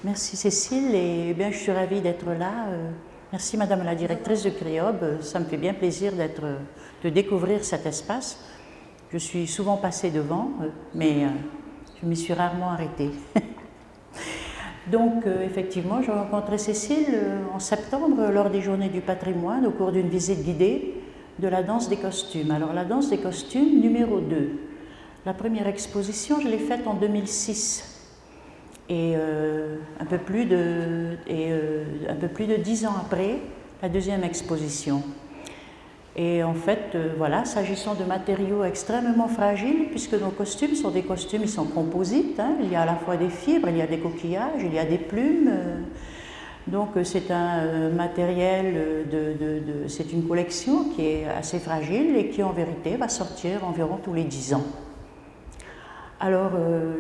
Merci Cécile, et bien je suis ravie d'être là. Merci Madame la directrice de CREOB, ça me fait bien plaisir de découvrir cet espace. Je suis souvent passée devant, mais je m'y suis rarement arrêtée. Donc effectivement, j'ai rencontré Cécile en septembre lors des Journées du patrimoine au cours d'une visite guidée de la danse des costumes. Alors la danse des costumes numéro 2. La première exposition, je l'ai faite en 2006. Et un peu plus de 10 ans après, la deuxième exposition. Et en fait, voilà, s'agissant de matériaux extrêmement fragiles, puisque nos costumes sont des costumes, ils sont composites, hein, il y a à la fois des fibres, il y a des coquillages, il y a des plumes, donc c'est un matériel, c'est une collection qui est assez fragile et qui en vérité va sortir environ tous les 10 ans. Alors,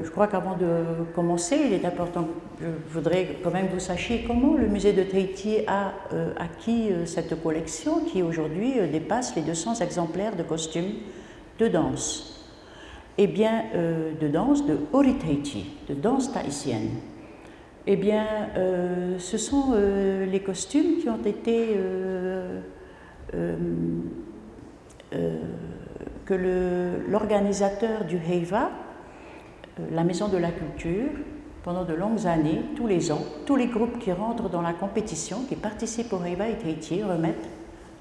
je crois qu'avant de commencer, il est important, je voudrais quand même que vous sachiez comment le musée de Tahiti a acquis cette collection qui aujourd'hui dépasse les 200 exemplaires de costumes de danse. Eh bien, de danse de Ori Tahiti, de danse tahitienne. Eh bien, ce sont les costumes qui ont été que l'organisateur du Heiva, la Maison de la Culture, pendant de longues années, tous les ans, tous les groupes qui rentrent dans la compétition, qui participent au Heiva et Tahiti, remettent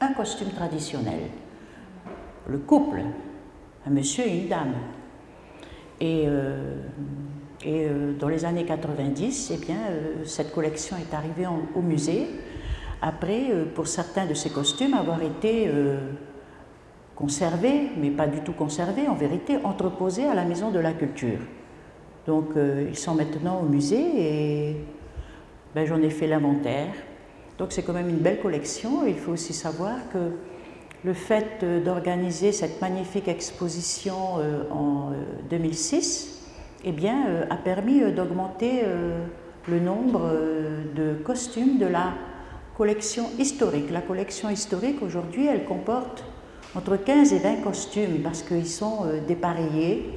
un costume traditionnel. Le couple, un monsieur et une dame. Et dans les années 90, eh bien, cette collection est arrivée au musée, après, pour certains de ces costumes, avoir été conservés, mais pas du tout conservés, en vérité, entreposés à la Maison de la Culture. Donc ils sont maintenant au musée et ben, j'en ai fait l'inventaire. Donc c'est quand même une belle collection. Il faut aussi savoir que le fait d'organiser cette magnifique exposition en 2006 eh bien, a permis d'augmenter le nombre de costumes de la collection historique. La collection historique aujourd'hui elle comporte entre 15 et 20 costumes parce qu'ils sont dépareillés.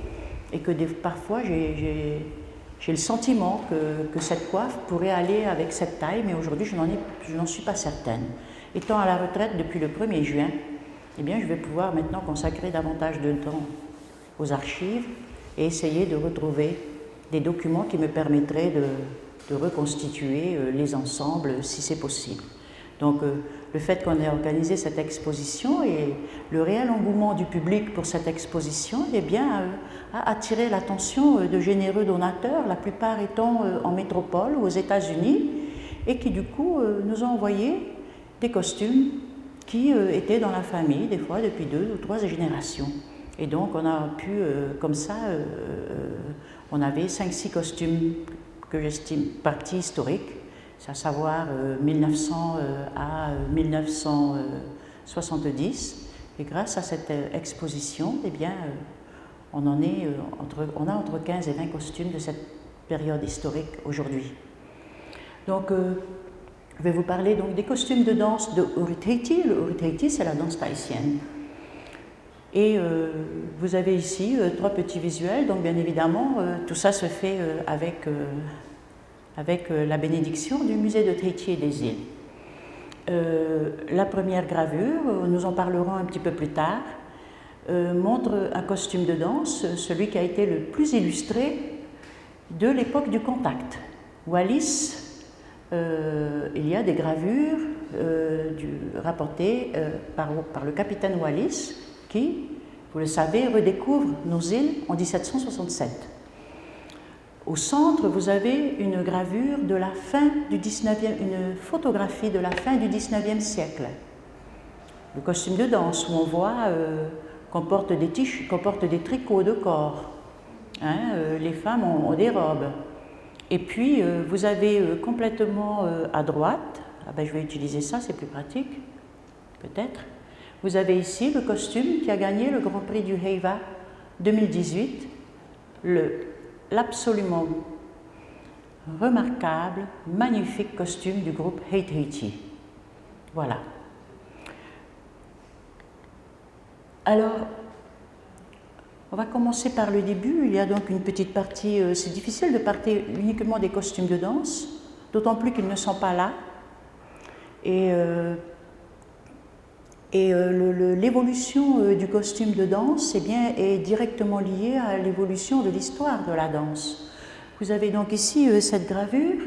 Et que parfois j'ai le sentiment que cette coiffe pourrait aller avec cette taille, mais aujourd'hui je n'en suis pas certaine. Étant à la retraite depuis le 1er juin, eh bien, je vais pouvoir maintenant consacrer davantage de temps aux archives et essayer de retrouver des documents qui me permettraient de reconstituer les ensembles si c'est possible. Donc le fait qu'on ait organisé cette exposition et le réel engouement du public pour cette exposition eh bien, a attiré l'attention de généreux donateurs, la plupart étant en métropole ou aux États-Unis, et qui du coup nous ont envoyé des costumes qui étaient dans la famille, des fois depuis 2 ou 3 générations. Et donc on a pu, comme ça, on avait 5-6 costumes que j'estime partie historique, à savoir 1900 à 1970. Et grâce à cette exposition, eh bien, on a entre 15 et 20 costumes de cette période historique aujourd'hui. Donc, je vais vous parler donc des costumes de danse de Ori Tahiti. Le Ori Tahiti, c'est la danse tahitienne. Et vous avez ici 3 petits visuels. Donc, bien évidemment, tout ça se fait avec la bénédiction du musée de Tahiti et des îles. La première gravure, nous en parlerons un petit peu plus tard, montre un costume de danse, celui qui a été le plus illustré de l'époque du contact. Wallis, il y a des gravures rapportées par le capitaine Wallis qui, vous le savez, redécouvre nos îles en 1767. Au centre, vous avez une gravure de la fin du 19e, une photographie de la fin du 19e siècle. Le costume de danse, où on voit qu'on porte des tricots de corps. Hein, les femmes ont des robes. Et puis, vous avez complètement à droite, je vais utiliser ça, c'est plus pratique, peut-être. Vous avez ici le costume qui a gagné le Grand Prix du Heiva 2018, l'absolument remarquable, magnifique costume du groupe Hei Tahiti. Voilà. Alors, On va commencer par le début. Il y a donc une petite partie, c'est difficile de parler uniquement des costumes de danse, d'autant plus qu'ils ne sont pas là. Et l'évolution du costume de danse est directement liée à l'évolution de l'histoire de la danse. Vous avez donc ici cette gravure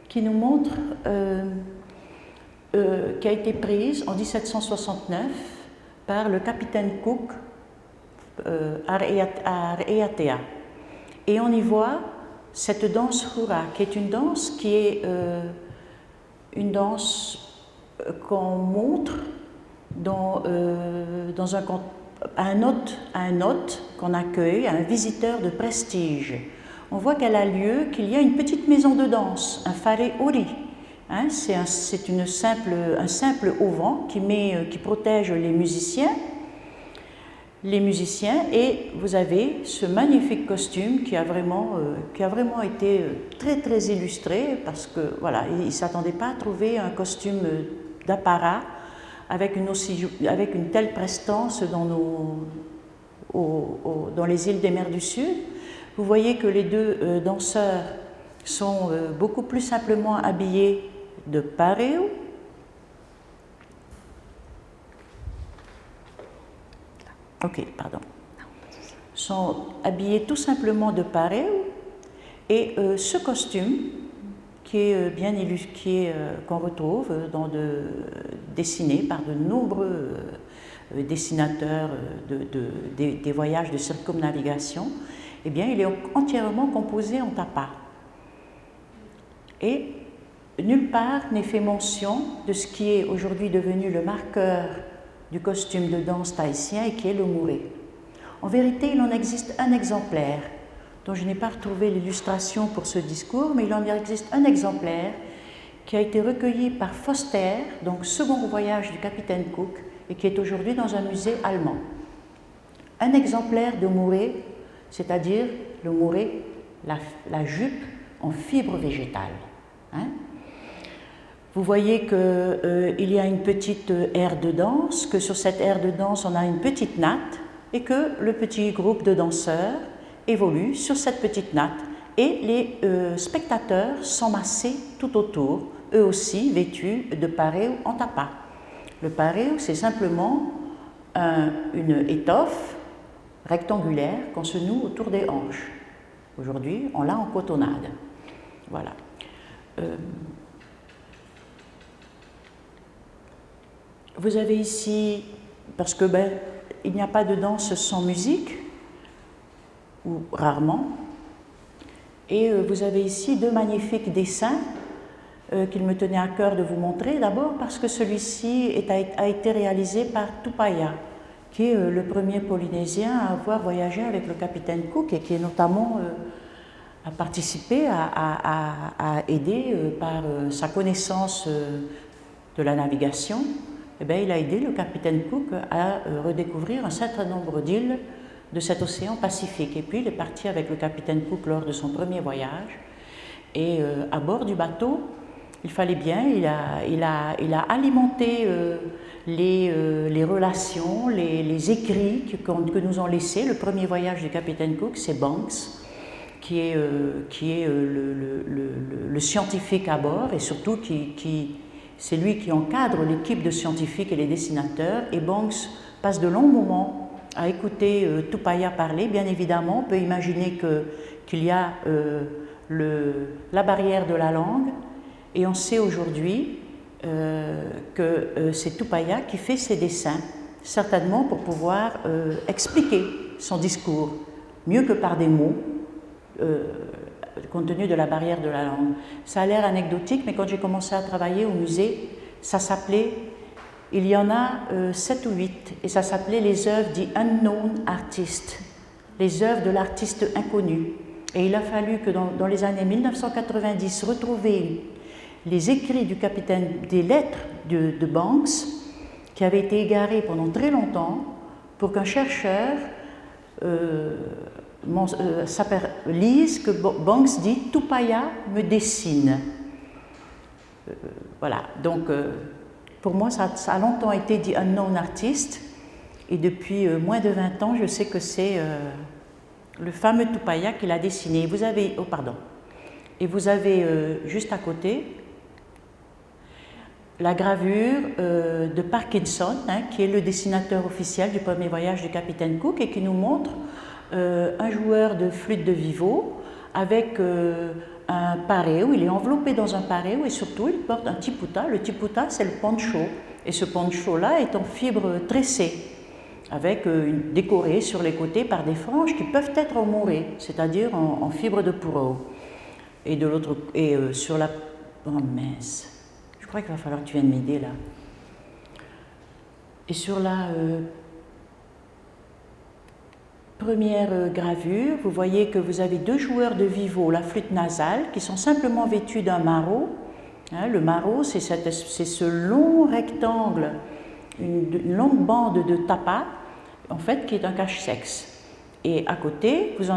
qui nous montre, qui a été prise en 1769 par le capitaine Cook à Raiatea. Et on y voit cette danse hura, qui est une danse qu'on montre dans un hôte qu'on accueille, un visiteur de prestige. On voit qu'elle a lieu, qu'il y a une petite maison de danse, un fare ori. Hein, c'est un simple auvent qui protège les musiciens, et vous avez ce magnifique costume qui a vraiment été très très illustré, parce que voilà, ils ne s'attendaient pas à trouver un costume d'apparat avec une telle prestance dans les îles des mers du Sud. Vous voyez que les deux danseurs sont beaucoup plus simplement habillés de pareo. Ok, pardon. Sont habillés tout simplement de pareo, et ce costume qu'on retrouve dessiné par de nombreux dessinateurs des voyages de circumnavigation, eh bien, il est entièrement composé en tapa. Et nulle part n'est fait mention de ce qui est aujourd'hui devenu le marqueur du costume de danse tahitien, et qui est le muré. En vérité, il en existe un exemplaire, dont je n'ai pas retrouvé l'illustration pour ce discours, mais il en existe un exemplaire qui a été recueilli par Foster, donc second voyage du capitaine Cook, et qui est aujourd'hui dans un musée allemand. Un exemplaire de muré, c'est-à-dire le muré, la jupe en fibre végétale. Hein? Vous voyez qu'il y a une petite aire de danse, que sur cette aire de danse on a une petite natte, et que le petit groupe de danseurs évolue sur cette petite natte, et les spectateurs sont massés tout autour, eux aussi vêtus de pareo en tapa. Le pareo, c'est simplement une étoffe rectangulaire qu'on se noue autour des hanches. Aujourd'hui, on l'a en cotonnade. Voilà. Vous avez ici, parce que il n'y a pas de danse sans musique, ou rarement, et vous avez ici deux magnifiques dessins qu'il me tenait à cœur de vous montrer, d'abord parce que celui-ci a été réalisé par Tupaia, qui est le premier Polynésien à avoir voyagé avec le capitaine Cook, et qui est notamment a participé à aider par sa connaissance de la navigation. Eh bien, il a aidé le capitaine Cook à redécouvrir un certain nombre d'îles de cet océan Pacifique. Et puis, il est parti avec le capitaine Cook lors de son premier voyage. Et à bord du bateau, il fallait bien, il a alimenté les relations, les écrits que nous ont laissés. Le premier voyage du capitaine Cook, c'est Banks, qui est le scientifique à bord, et surtout c'est lui qui encadre l'équipe de scientifiques et les dessinateurs. Et Banks passe de longs moments à écouter Tupaia parler. Bien évidemment, on peut imaginer qu'il y a la barrière de la langue, et on sait aujourd'hui que c'est Tupaia qui fait ses dessins, certainement pour pouvoir expliquer son discours, mieux que par des mots, compte tenu de la barrière de la langue. Ça a l'air anecdotique, mais quand j'ai commencé à travailler au musée, ça s'appelait, il y en a 7 ou 8, et ça s'appelait les œuvres dit unknown artist, les œuvres de l'artiste inconnu. Et il a fallu que dans les années 1990, retrouver les écrits du capitaine, des lettres de Banks, qui avaient été égarées pendant très longtemps, pour qu'un chercheur lise que Banks dit « Tupaia me dessine ». Voilà, donc pour moi ça a longtemps été dit unknown artist, Et depuis moins de 20 ans, je sais que c'est le fameux Tupaya qui l'a dessiné. Vous avez, oh pardon, et vous avez juste à côté la gravure de Parkinson, hein, qui est le dessinateur officiel du premier voyage du capitaine Cook et qui nous montre un joueur de flûte de vivo avec un pareo. Il est enveloppé dans un pareo et surtout il porte un tiputa. Le tiputa, c'est le poncho. Et ce poncho-là est en fibre tressée, avec décoré sur les côtés par des franges qui peuvent être en morée, c'est-à-dire en fibre de puro. Et de l'autre, sur la... Oh mince, je crois qu'il va falloir que tu viennes m'aider là. Et sur la première gravure, vous voyez que vous avez deux joueurs de vivo, la flûte nasale, qui sont simplement vêtus d'un maro. Hein, le maro, c'est ce long rectangle, une longue bande de tapa, en fait, qui est un cache-sexe. Et à côté, vous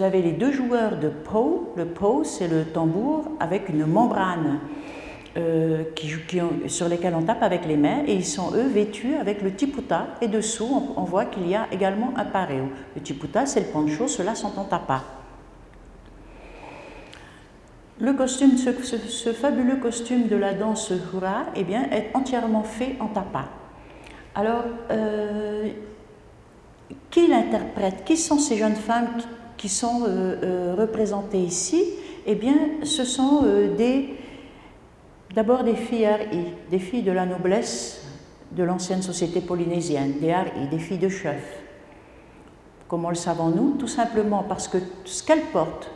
avez les deux joueurs de po. Le po, c'est le tambour avec une membrane sur lesquels on tape avec les mains, et ils sont eux vêtus avec le tiputa, et dessous on voit qu'il y a également un pareo. Le tiputa, c'est le poncho, ceux-là sont en tapa. Le costume, ce fabuleux costume de la danse hura, eh bien, est entièrement fait en tapa. Alors, qui l'interprète? Qui sont ces jeunes femmes qui sont représentées ici? Eh bien, ce sont d'abord des filles Ari, des filles de la noblesse de l'ancienne société polynésienne, des Ari, des filles de chef. Comment le savons-nous? Tout simplement parce que ce qu'elles portent,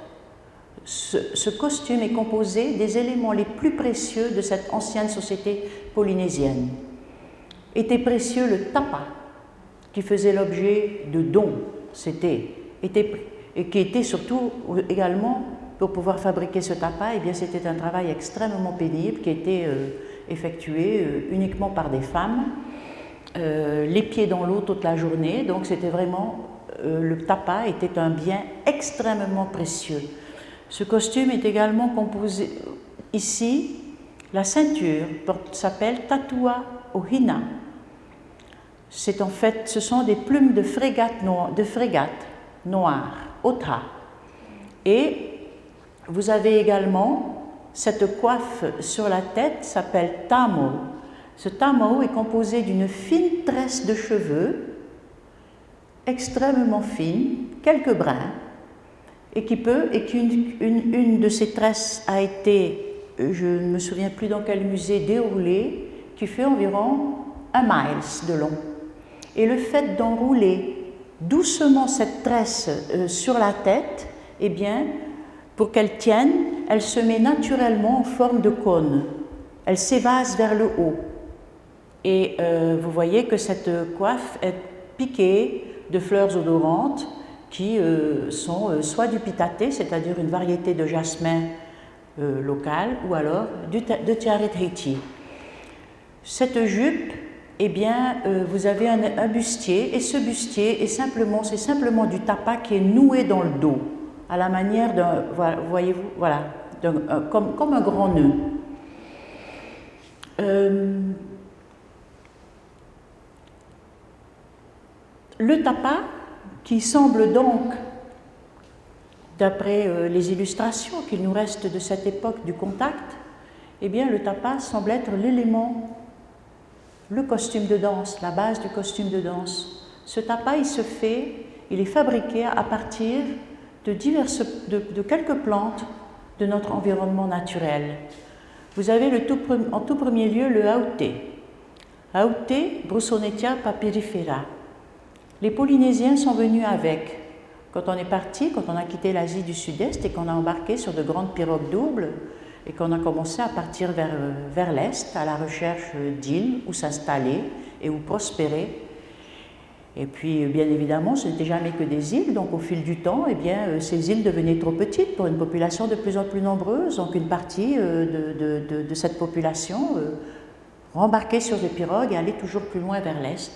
ce costume est composé des éléments les plus précieux de cette ancienne société polynésienne. Était précieux le tapa, qui faisait l'objet de dons, et qui était surtout également, pour pouvoir fabriquer ce tapa, eh bien c'était un travail extrêmement pénible qui était effectué uniquement par des femmes, les pieds dans l'eau toute la journée, donc c'était vraiment, le tapa était un bien extrêmement précieux. Ce costume est également composé, ici, la ceinture s'appelle Tatua Ohina. C'est en fait, ce sont des plumes de frégate noires, Ota. Et vous avez également cette coiffe sur la tête, s'appelle tamo. Ce tamo est composé d'une fine tresse de cheveux, extrêmement fine, quelques brins, et qu'une de ces tresses a été, je ne me souviens plus dans quel musée, déroulée, qui fait environ 1 mile de long. Et le fait d'enrouler doucement cette tresse sur la tête, eh bien, pour qu'elle tienne, elle se met naturellement en forme de cône. Elle s'évase vers le haut. Et vous voyez que cette coiffe est piquée de fleurs odorantes qui sont soit du pitate, c'est-à-dire une variété de jasmin local, ou alors de tiare Tahiti. Cette jupe, eh bien, vous avez un bustier, et ce bustier c'est simplement du tapa qui est noué dans le dos, à la manière d'un, voyez-vous, voilà, comme un grand nœud. Le tapa, qui semble donc, d'après les illustrations qu'il nous reste de cette époque du contact, eh bien, le tapa semble être l'élément, le costume de danse, la base du costume de danse. Ce tapa, il est fabriqué à partir de quelques plantes de notre environnement naturel. Vous avez en tout premier lieu le haute. Haute, Broussonetia papyrifera. Les Polynésiens sont venus avec. Quand on est parti, quand on a quitté l'Asie du Sud-Est et qu'on a embarqué sur de grandes pirogues doubles et qu'on a commencé à partir vers l'Est à la recherche d'îles où s'installer et où prospérer. Et puis, bien évidemment, ce n'était jamais que des îles, donc au fil du temps, eh bien, ces îles devenaient trop petites pour une population de plus en plus nombreuse. Donc une partie de cette population rembarquait sur des pirogues et allait toujours plus loin vers l'Est.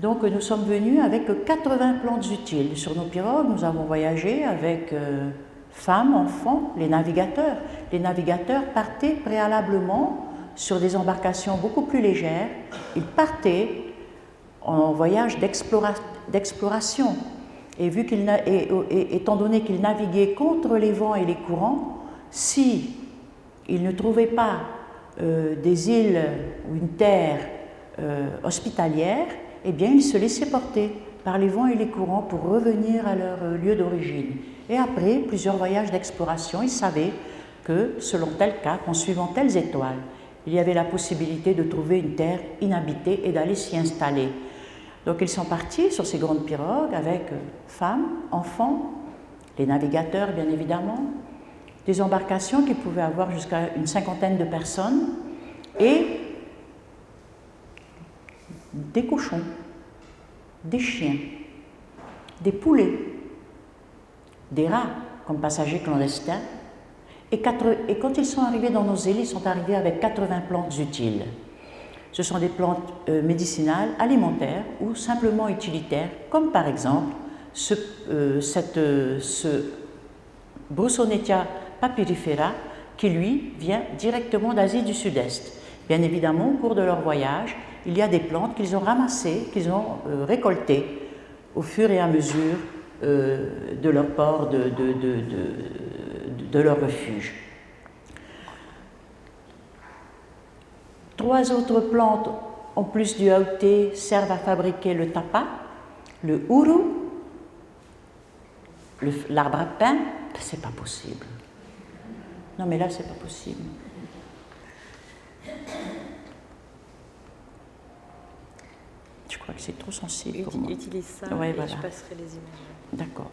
Donc nous sommes venus avec 80 plantes utiles. Sur nos pirogues, nous avons voyagé avec femmes, enfants, les navigateurs. Les navigateurs partaient préalablement sur des embarcations beaucoup plus légères. Ils partaient en voyage d'exploration. Et étant donné qu'il naviguait contre les vents et les courants, si il ne trouvait pas des îles ou une terre hospitalière, eh bien il se laissait porter par les vents et les courants pour revenir à leur lieu d'origine. Et après plusieurs voyages d'exploration, il savait que selon tel cap, en suivant telles étoiles, il y avait la possibilité de trouver une terre inhabitée et d'aller s'y installer. Donc ils sont partis sur ces grandes pirogues avec femmes, enfants, les navigateurs bien évidemment, des embarcations qui pouvaient avoir jusqu'à une cinquantaine de personnes et des cochons, des chiens, des poulets, des rats comme passagers clandestins. Et quand ils sont arrivés dans nos îles, ils sont arrivés avec 80 plantes utiles. Ce sont des plantes médicinales, alimentaires ou simplement utilitaires, comme par exemple ce Broussonetia papyrifera qui, lui, vient directement d'Asie du Sud-Est. Bien évidemment, au cours de leur voyage, il y a des plantes qu'ils ont ramassées, qu'ils ont récoltées au fur et à mesure de leur port, de leur refuge. 3 autres plantes, en plus du aouté, servent à fabriquer le tapa, le uru, l'arbre à pain. C'est pas possible. Non, mais là, c'est pas possible. Je crois que c'est trop sensible pour moi. Utilise ça ouais, et voilà. je passerai les images. D'accord.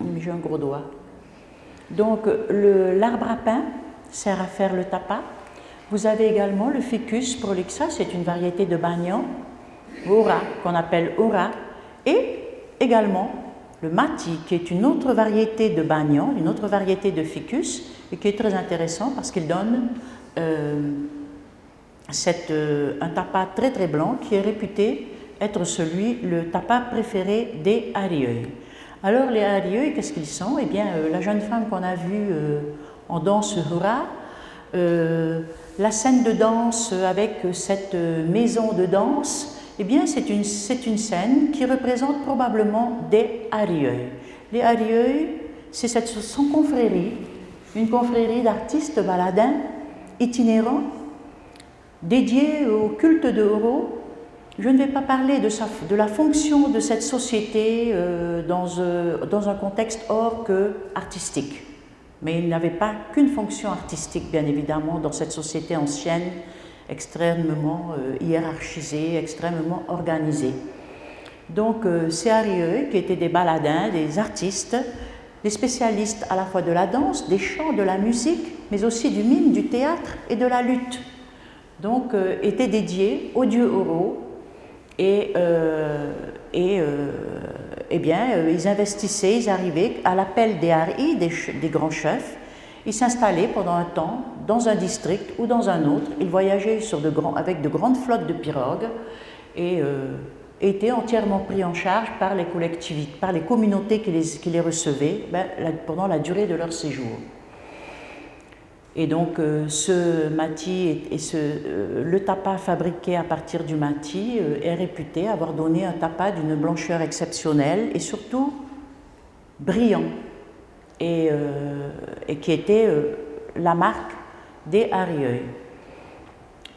Mais j'ai un gros doigt. Donc, l'arbre à pain sert à faire le tapa. Vous avez également le Ficus prolixa, c'est une variété de banyan, ora, qu'on appelle ora, et également le mati, qui est une autre variété de banyan, une autre variété de Ficus, et qui est très intéressant parce qu'il donne un tapa très très blanc qui est réputé être le tapa préféré des Arieuil. Alors les Arieuil, qu'est-ce qu'ils sont? Eh bien, la jeune femme qu'on a vue en danse hura, la scène de danse avec cette maison de danse, eh bien c'est une scène qui représente probablement des Arieuil. Les Arieuil, c'est son confrérie, une confrérie d'artistes baladins itinérants dédiés au culte de Oro. Je ne vais pas parler de la fonction de cette société dans un contexte hors que artistique. Mais il n'avait pas qu'une fonction artistique, bien évidemment, dans cette société ancienne, extrêmement hiérarchisée, extrêmement organisée. Donc, ces Arieuil, qui étaient des baladins, des artistes, des spécialistes à la fois de la danse, des chants, de la musique, mais aussi du mime, du théâtre et de la lutte. Donc, étaient dédiés au dieu Oro et eh bien, ils investissaient, ils arrivaient à l'appel des Hari, des grands chefs, ils s'installaient pendant un temps dans un district ou dans un autre, ils voyageaient avec de grandes flottes de pirogues et étaient entièrement pris en charge par les collectivités, par les communautés qui les recevaient pendant la durée de leur séjour. Et donc ce mati le tapa fabriqué à partir du mati est réputé avoir donné un tapa d'une blancheur exceptionnelle et surtout brillant et qui était la marque des Arieuil.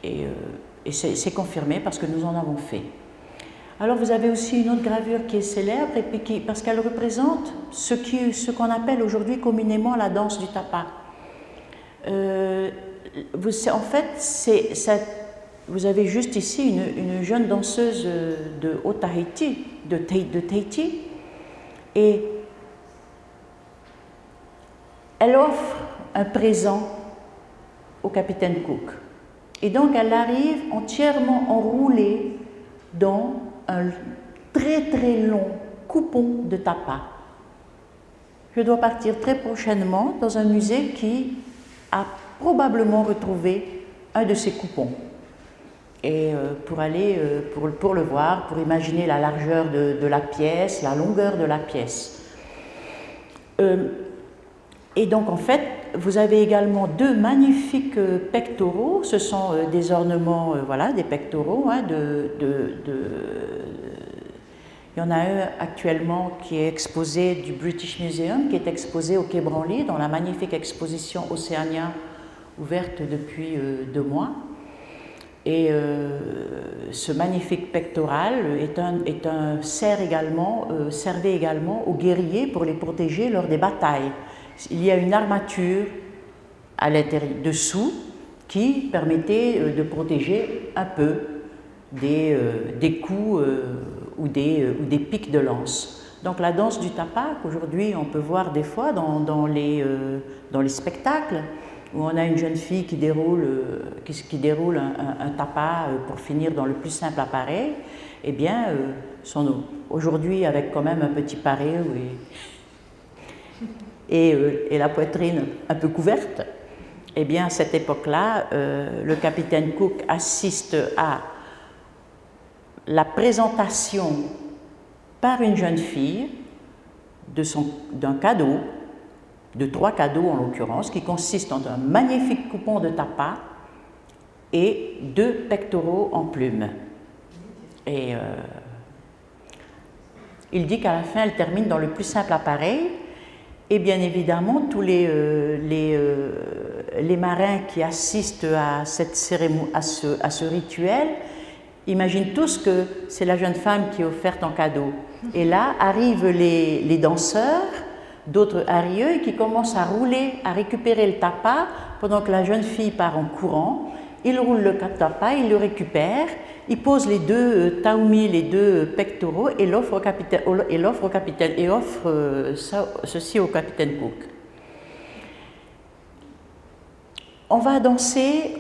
Et c'est confirmé parce que nous en avons fait. Alors vous avez aussi une autre gravure qui est célèbre parce qu'elle représente ce qu'on appelle aujourd'hui communément la danse du tapa. En fait, vous avez juste ici une jeune danseuse de Haut-Tahiti, de Tahiti, et elle offre un présent au capitaine Cook. Et donc elle arrive entièrement enroulée dans un très très long coupon de tapa. Je dois partir très prochainement dans un musée qui a probablement retrouvé un de ces coupons. Et pour aller, pour le voir, pour imaginer la largeur de la pièce, la longueur de la pièce. Et donc en fait, vous avez également deux magnifiques pectoraux. Ce sont des ornements, voilà, des pectoraux. Hein, il y en a un actuellement qui est exposé du British Museum, qui est exposé au Quai Branly, dans la magnifique exposition Océania, ouverte depuis 2 mois. Et ce magnifique pectoral servait également aux guerriers pour les protéger lors des batailles. Il y a une armature à l'intérieur, dessous, qui permettait de protéger un peu des coups ou des pics de lance. Donc la danse du tapa, qu'aujourd'hui on peut voir des fois dans les spectacles, où on a une jeune fille qui déroule un tapa pour finir dans le plus simple appareil, eh bien, aujourd'hui avec quand même un petit paré, oui, et la poitrine un peu couverte, eh bien, à cette époque-là, le capitaine Cook assiste à la présentation par une jeune fille d'un cadeau, de 3 cadeaux en l'occurrence, qui consistent en un magnifique coupon de tapa et 2 pectoraux en plumes. Et il dit qu'à la fin, elle termine dans le plus simple appareil. Et bien évidemment, tous les marins qui assistent à cette cérémonie, à ce rituel, imaginent tous que c'est la jeune femme qui est offerte en cadeau. Et là arrivent les danseurs, d'autres arieux, qui commencent à rouler, à récupérer le tapa, pendant que la jeune fille part en courant. Ils roulent le tapa, ils le récupèrent, ils posent les 2 taoumi, les 2 pectoraux, et l'offrent au capitaine, et offre ceci au capitaine Cook. On va danser.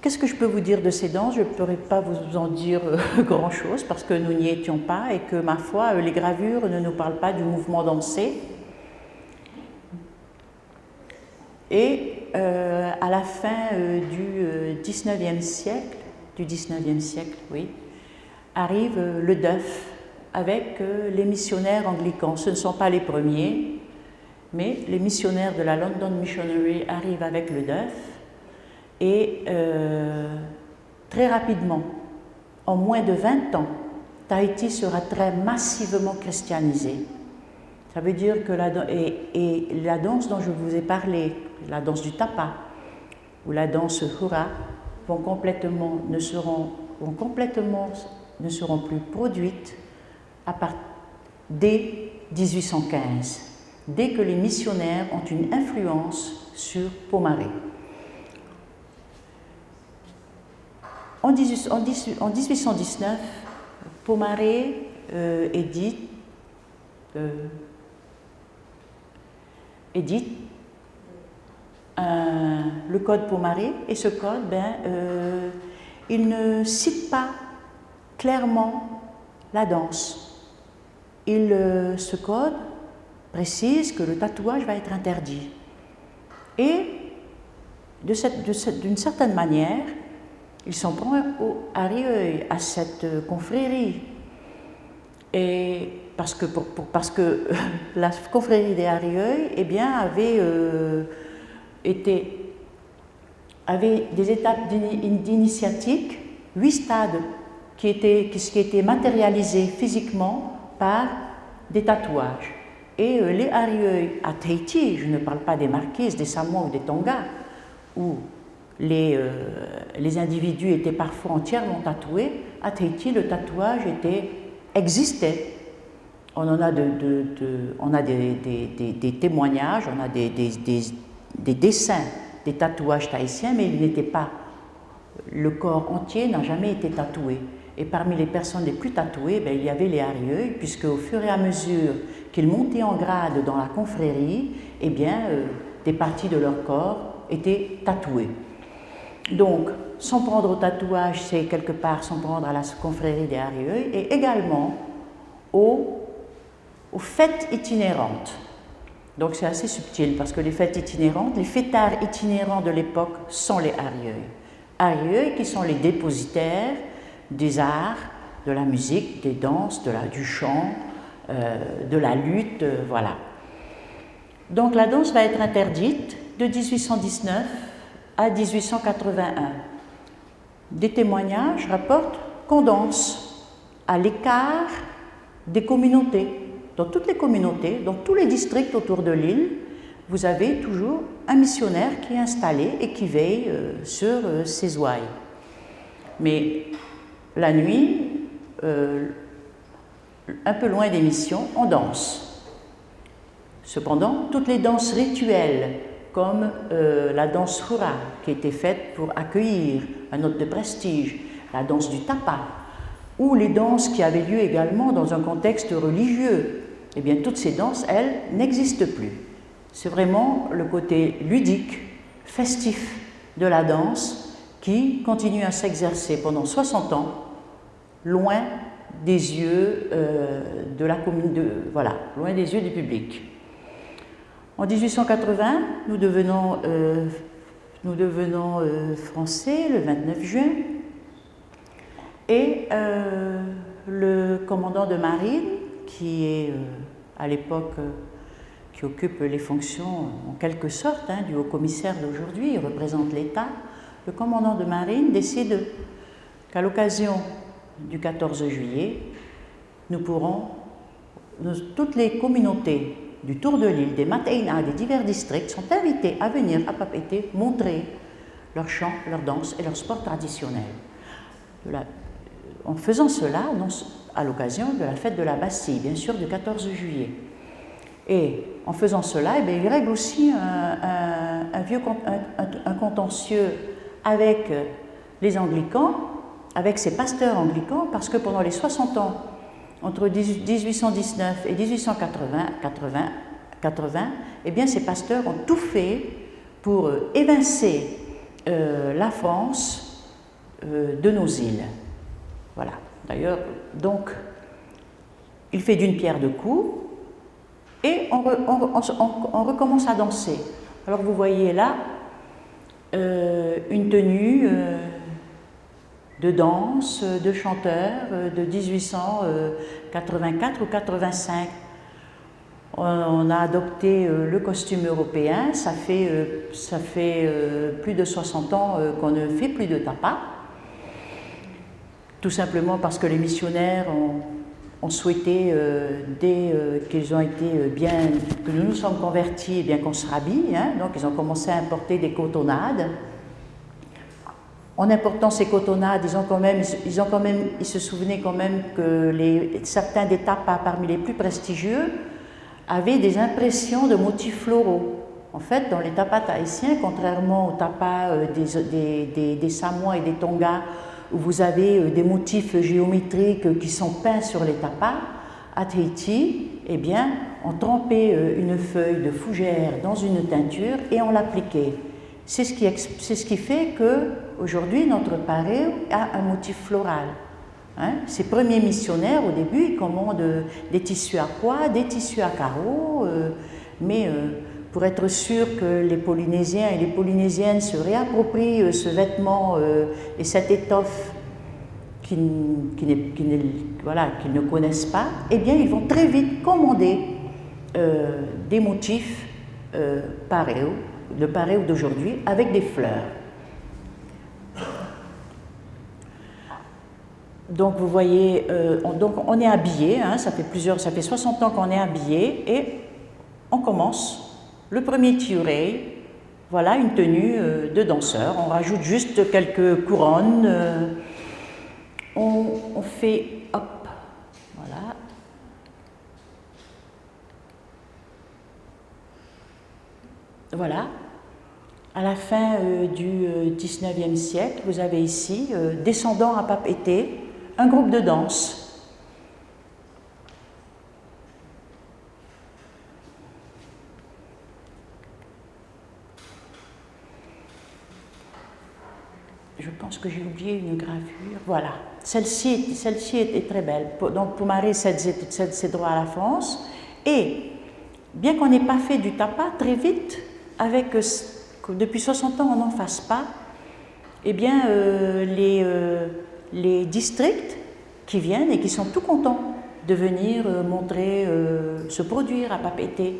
Qu'est-ce que je peux vous dire de ces danses? Je ne pourrais pas vous en dire grand-chose parce que nous n'y étions pas et que, ma foi, les gravures ne nous parlent pas du mouvement dansé. Et à la fin du 19e siècle, oui, arrive le dœuf avec les missionnaires anglicans. Ce ne sont pas les premiers, mais les missionnaires de la London Missionary arrivent avec le dœuf. Et très rapidement, en moins de 20 ans, Tahiti sera très massivement christianisée. Ça veut dire que la danse dont je vous ai parlé, la danse du tapa ou la danse hura, ne seront plus produites dès 1815, dès que les missionnaires ont une influence sur Pomaré. En 1819, Pomaré édite le code Pomaré, et ce code, il ne cite pas clairement la danse. Ce code précise que le tatouage va être interdit. Et d'une certaine manière, il s'en prend à Rieuil, à cette confrérie. Et parce que la confrérie des Arieuil, eh bien, avait des étapes d'initiatique, 8 stades qui étaient matérialisés physiquement par des tatouages. Et les Arieuil à Tahiti, je ne parle pas des Marquises, des Samoa ou des Tonga, où les individus étaient parfois entièrement tatoués. À Tahiti, le tatouage existait. On a des témoignages, on a des dessins des tatouages tahitiens, mais le corps entier n'a jamais été tatoué. Et parmi les personnes les plus tatouées, il y avait les Arieuil, puisque au fur et à mesure qu'ils montaient en grade dans la confrérie, eh bien, des parties de leur corps étaient tatouées. Donc, s'en prendre au tatouage, c'est quelque part s'en prendre à la confrérie des Arieuil, et également aux fêtes itinérantes. Donc c'est assez subtil, parce que les fêtes itinérantes, les fêtards itinérants de l'époque sont les Arieuil. Arieuil qui sont les dépositaires des arts, de la musique, des danses, du chant, de la lutte, voilà. Donc la danse va être interdite de 1819 à 1881. Des témoignages rapportent qu'on danse à l'écart des communautés. Dans toutes les communautés, dans tous les districts autour de l'île, vous avez toujours un missionnaire qui est installé et qui veille sur ses ouailles. Mais la nuit, un peu loin des missions, on danse. Cependant, toutes les danses rituelles, comme la danse hura, qui était faite pour accueillir un hôte de prestige, la danse du tapa, ou les danses qui avaient lieu également dans un contexte religieux, eh bien toutes ces danses, elles, n'existent plus. C'est vraiment le côté ludique, festif de la danse qui continue à s'exercer pendant 60 ans, loin des yeux de la commune, loin des yeux du public. En 1880, nous devenons français le 29 juin et le commandant de marine, qui est à l'époque, qui occupe les fonctions en quelque sorte du haut-commissaire d'aujourd'hui, il représente l'État, le commandant de marine décide qu'à l'occasion du 14 juillet, toutes les communautés du tour de l'île, des Mataïna, des divers districts sont invités à venir à Papeete montrer leurs chants, leurs danses et leurs sports traditionnels. En faisant cela, à l'occasion de la fête de la Bastille, bien sûr, du 14 juillet. Et en faisant cela, il règle aussi un contentieux avec les anglicans, avec ces pasteurs anglicans, parce que pendant les 60 ans, entre 1819 et 1880, eh bien, ces pasteurs ont tout fait pour évincer la France de nos îles. Voilà. D'ailleurs, donc, il fait d'une pierre deux coups et on recommence à danser. Alors, vous voyez là une tenue de danse, de chanteurs de 1884 ou 85. On a adopté le costume européen, ça fait plus de 60 ans qu'on ne fait plus de tapa, tout simplement parce que les missionnaires ont souhaité, dès qu'ils ont été que nous nous sommes convertis, bien qu'on se rhabille, donc ils ont commencé à importer des cotonnades. En important ces cotonnades, ils se souvenaient quand même que certains des tapas parmi les plus prestigieux avaient des impressions de motifs floraux. En fait, dans les tapas tahitiens, contrairement aux tapas des Samoa et des Tonga, où vous avez des motifs géométriques qui sont peints sur les tapas, à Tahiti, eh bien, on trempait une feuille de fougère dans une teinture et on l'appliquait. C'est ce qui fait qu'aujourd'hui, notre pareo a un motif floral. Ces premiers missionnaires, au début, ils commandent des tissus à pois, des tissus à carreaux, mais pour être sûr que les Polynésiens et les Polynésiennes se réapproprient ce vêtement et cette étoffe qu'ils ne connaissent pas, eh bien, ils vont très vite commander des motifs pareo, le pareo d'aujourd'hui, avec des fleurs. Donc vous voyez, on est habillé, ça fait 60 ans qu'on est habillé et on commence le premier tiuré, voilà une tenue de danseur, on rajoute juste quelques couronnes, on fait, hop, voilà. Voilà, à la fin du 19e siècle, vous avez ici, descendant à Papeete, un groupe de danse. Je pense que j'ai oublié une gravure. Voilà, celle-ci est très belle. Donc pour Marie, c'est droit à la France. Et bien qu'on n'ait pas fait du tapa, très vite, depuis 60 ans on n'en fasse pas, eh bien les districts qui viennent et qui sont tout contents de venir se produire à Papeete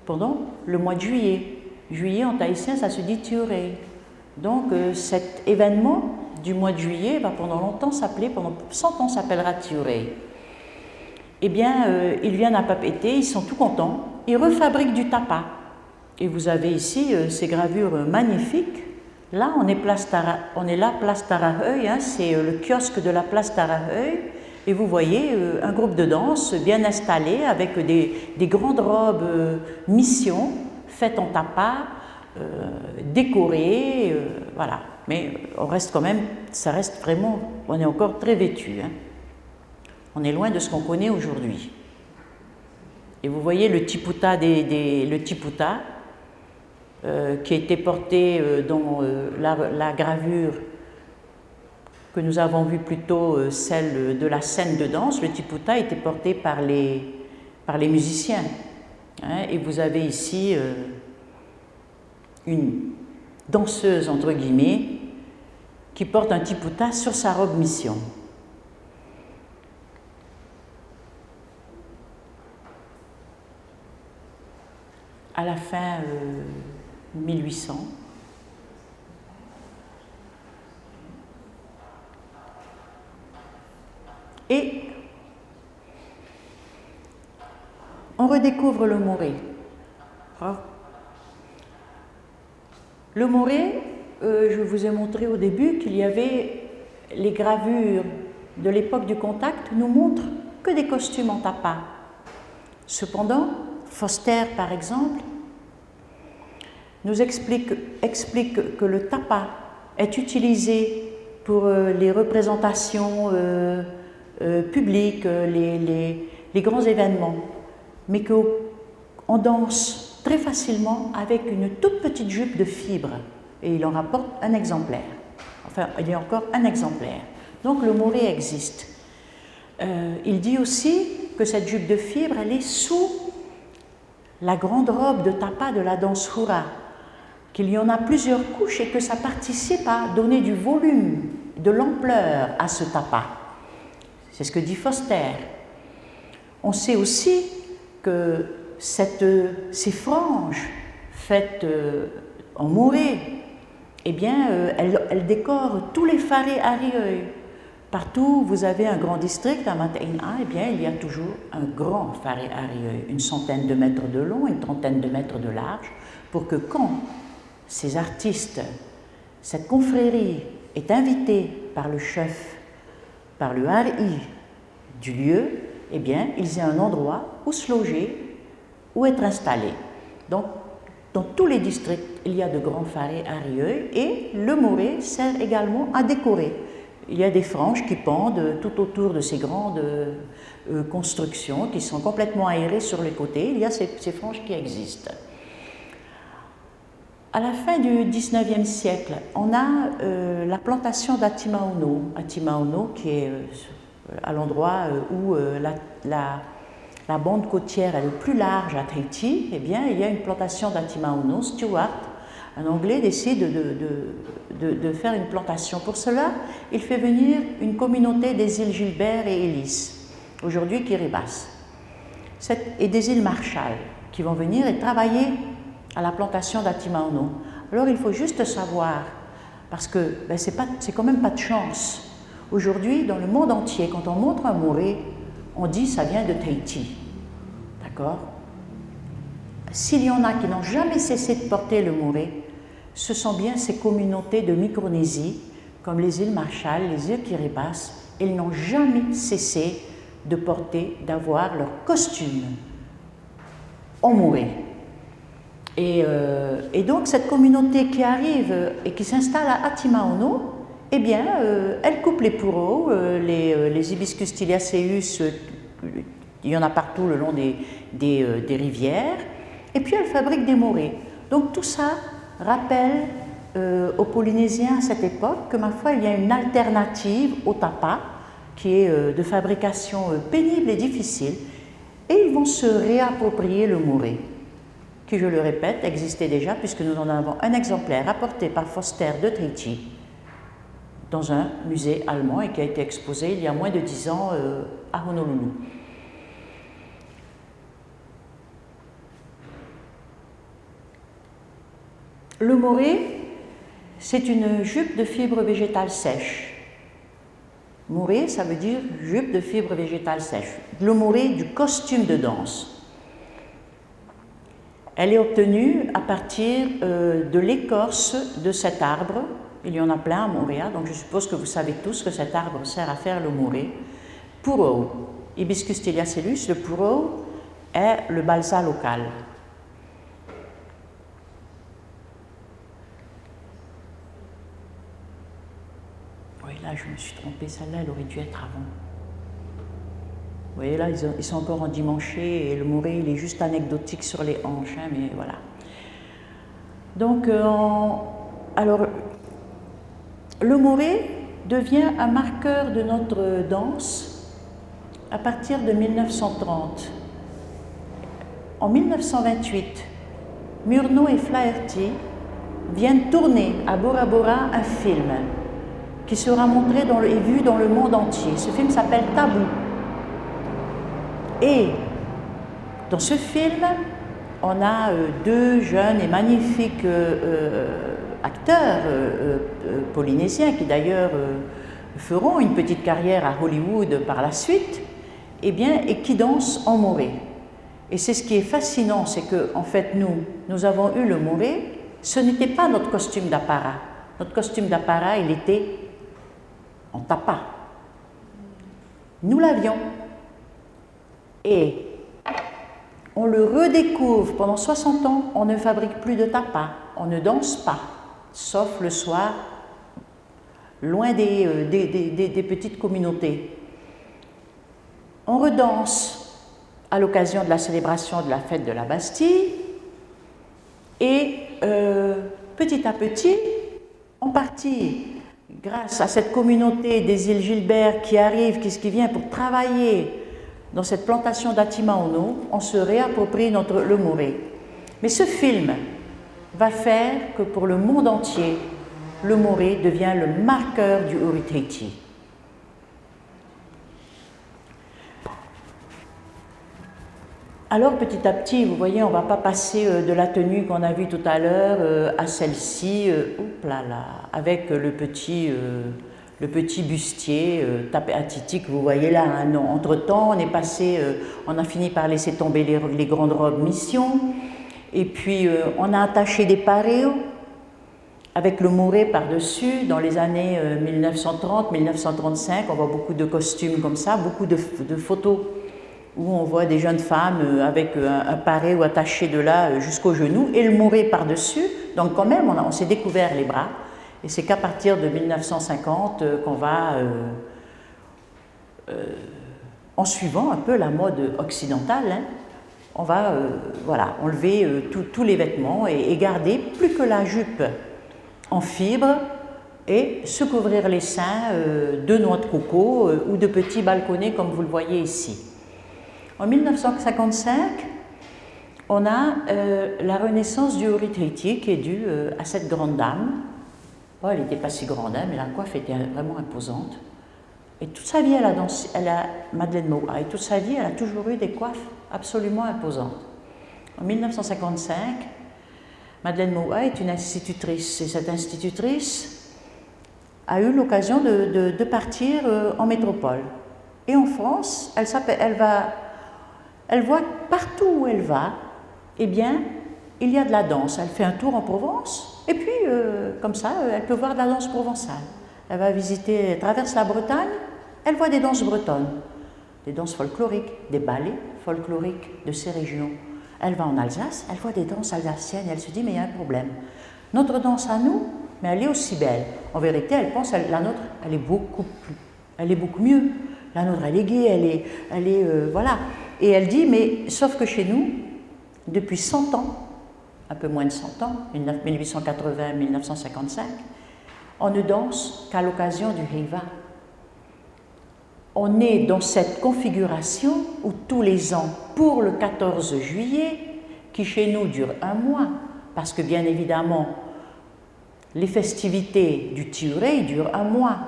pendant le mois de juillet. Juillet en tahitien, ça se dit Tiuré. Donc cet événement du mois de juillet va pendant longtemps s'appeler, pendant 100 ans s'appellera Tiuré. Eh bien, ils viennent à Papeete, ils sont tout contents, ils refabriquent du tapa. Et vous avez ici ces gravures magnifiques. Là, on est là, place Taraheuil, hein, c'est le kiosque de la place Taraheuil. Et vous voyez un groupe de danse bien installé avec des grandes robes mission faites en tapa, décorées, voilà. Mais on reste quand même, ça reste vraiment, on est encore très vêtu. Hein. On est loin de ce qu'on connaît aujourd'hui. Et vous voyez le tiputa, qui a été porté dans la gravure que nous avons vue plutôt, celle de la scène de danse. Le tiputa était porté par les musiciens. Hein, et vous avez ici une danseuse, entre guillemets, qui porte un tiputa sur sa robe mission. À la fin 1800, et on redécouvre le moré. Le moré, je vous ai montré au début qu'il y avait les gravures de l'époque du contact nous montrent que des costumes en tapa. Cependant, Foster, par exemple, nous explique que le tapa est utilisé pour les représentations publiques, les grands événements, mais qu'on danse très facilement avec une toute petite jupe de fibre. Et il en rapporte un exemplaire. Enfin, il y a encore un exemplaire. Donc le moré existe. Il dit aussi que cette jupe de fibre, elle est sous la grande robe de tapa de la danse hura, qu'il y en a plusieurs couches et que ça participe à donner du volume, de l'ampleur à ce tapa. C'est ce que dit Foster. On sait aussi que ces franges faites en moré, eh bien, elles décorent tous les farés Arieuil. Partout où vous avez un grand district, à Mataina, eh bien, il y a toujours un grand faré Arieuil, une centaine de mètres de long, une trentaine de mètres de large, pour que quand ces artistes, cette confrérie est invitée par le chef, par le hari du lieu, eh bien, ils aient un endroit où se loger, où être installés. Donc, dans tous les districts, il y a de grands farés Arieuil et le moré sert également à décorer. Il y a des franges qui pendent tout autour de ces grandes constructions qui sont complètement aérées sur les côtés. Il y a ces franges qui existent. À la fin du XIXe siècle, on a la plantation d'Atimaono. Atimaono qui est à l'endroit où la bande côtière est le plus large à Tahiti. Eh bien, il y a une plantation d'Atimaono. Stewart, un Anglais, décide de faire une plantation. Pour cela, il fait venir une communauté des îles Gilbert et Ellice, aujourd'hui Kiribati, et des îles Marshall, qui vont venir et travailler à la plantation d'Atimaono. Alors, il faut juste savoir, parce que c'est quand même pas de chance. Aujourd'hui, dans le monde entier, quand on montre un moré, on dit ça vient de Tahiti. D'accord? S'il y en a qui n'ont jamais cessé de porter le moré, ce sont bien ces communautés de Micronésie, comme les îles Marshall, les îles Kiribati, elles n'ont jamais cessé de porter, d'avoir leur costume en moré. Et donc cette communauté qui arrive et qui s'installe à Atimaono, eh bien, elle coupe les pourreaux, les hibiscus tiliaceus, il y en a partout le long des rivières, et puis elle fabrique des morés. Donc tout ça rappelle aux Polynésiens à cette époque que, ma foi, il y a une alternative au tapa qui est de fabrication pénible et difficile, et ils vont se réapproprier le moré, qui, je le répète, existait déjà puisque nous en avons un exemplaire apporté par Foster de Tahiti dans un musée allemand et qui a été exposé il y a moins de 10 ans à Honolulu. Le moré, c'est une jupe de fibres végétales sèches. Moré, ça veut dire jupe de fibres végétales sèches. Le moré du costume de danse. Elle est obtenue à partir de l'écorce de cet arbre. Il y en a plein à Montréal, donc je suppose que vous savez tous que cet arbre sert à faire le moré. Puro, Hibiscus theliacellus, le puro est le balsa local. Oui, là je me suis trompée, celle-là elle aurait dû être avant. Vous voyez là, ils sont encore endimanchés et le moré il est juste anecdotique sur les hanches, hein, mais voilà. Donc, alors, le moré devient un marqueur de notre danse à partir de 1930. En 1928, Murnau et Flaherty viennent tourner à Bora Bora un film qui sera montré et vu dans le monde entier. Ce film s'appelle Tabou. Et dans ce film, on a deux jeunes et magnifiques acteurs polynésiens qui d'ailleurs feront une petite carrière à Hollywood par la suite, et qui dansent en moré. Et c'est ce qui est fascinant, c'est que en fait nous avons eu le moré, ce n'était pas notre costume d'apparat. Notre costume d'apparat, il était en tapa. Nous l'avions. Et on le redécouvre. Pendant 60 ans, on ne fabrique plus de tapa, on ne danse pas, sauf le soir, loin des petites communautés. On redanse à l'occasion de la célébration de la fête de la Bastille et petit à petit, en partie grâce à cette communauté des îles Gilbert qui arrive, qui vient pour travailler dans cette plantation d'Atimaono, on se réapproprie le moré. Mais ce film va faire que pour le monde entier, le moré devient le marqueur du Uritaiti. Alors petit à petit, vous voyez, on ne va pas passer de la tenue qu'on a vue tout à l'heure à celle-ci, avec le petit bustier tapé à titi que vous voyez là. Hein. Non. Entre-temps, on a fini par laisser tomber les grandes robes mission, et puis on a attaché des paréos avec le moré par-dessus. Dans les années 1930-1935, on voit beaucoup de costumes comme ça, beaucoup de photos où on voit des jeunes femmes avec un paréo attaché de là jusqu'au genou et le moré par-dessus. Donc quand même, on s'est découvert les bras. Et c'est qu'à partir de 1950 qu'on va, en suivant un peu la mode occidentale, hein, on va enlever tous les vêtements et garder plus que la jupe en fibre et se couvrir les seins de noix de coco ou de petits balconnets comme vous le voyez ici. En 1955, on a la renaissance du Uritaiti qui est due à cette grande dame. Oh, elle n'était pas si grande, hein, mais la coiffe était vraiment imposante. Et toute sa vie, Madeleine Moai, toute sa vie, elle a toujours eu des coiffes absolument imposantes. En 1955, Madeleine Moai est une institutrice, et cette institutrice a eu l'occasion de partir en métropole. Et en France, elle voit partout où elle va, eh bien, il y a de la danse. Elle fait un tour en Provence, et puis, comme ça, elle peut voir de la danse provençale. Elle va visiter, elle traverse la Bretagne, elle voit des danses bretonnes, des danses folkloriques, des ballets folkloriques de ces régions. Elle va en Alsace, elle voit des danses alsaciennes, et elle se dit, mais il y a un problème. Notre danse à nous, mais elle est aussi belle. En vérité, elle pense, la nôtre, elle est beaucoup mieux. La nôtre, elle est gaie, voilà. Et elle dit, mais sauf que chez nous, depuis 100 ans, un peu moins de 100 ans, 1880-1955, on ne danse qu'à l'occasion du Heiva. On est dans cette configuration où tous les ans, pour le 14 juillet, qui chez nous dure un mois, parce que bien évidemment, les festivités du Tiuré durent un mois.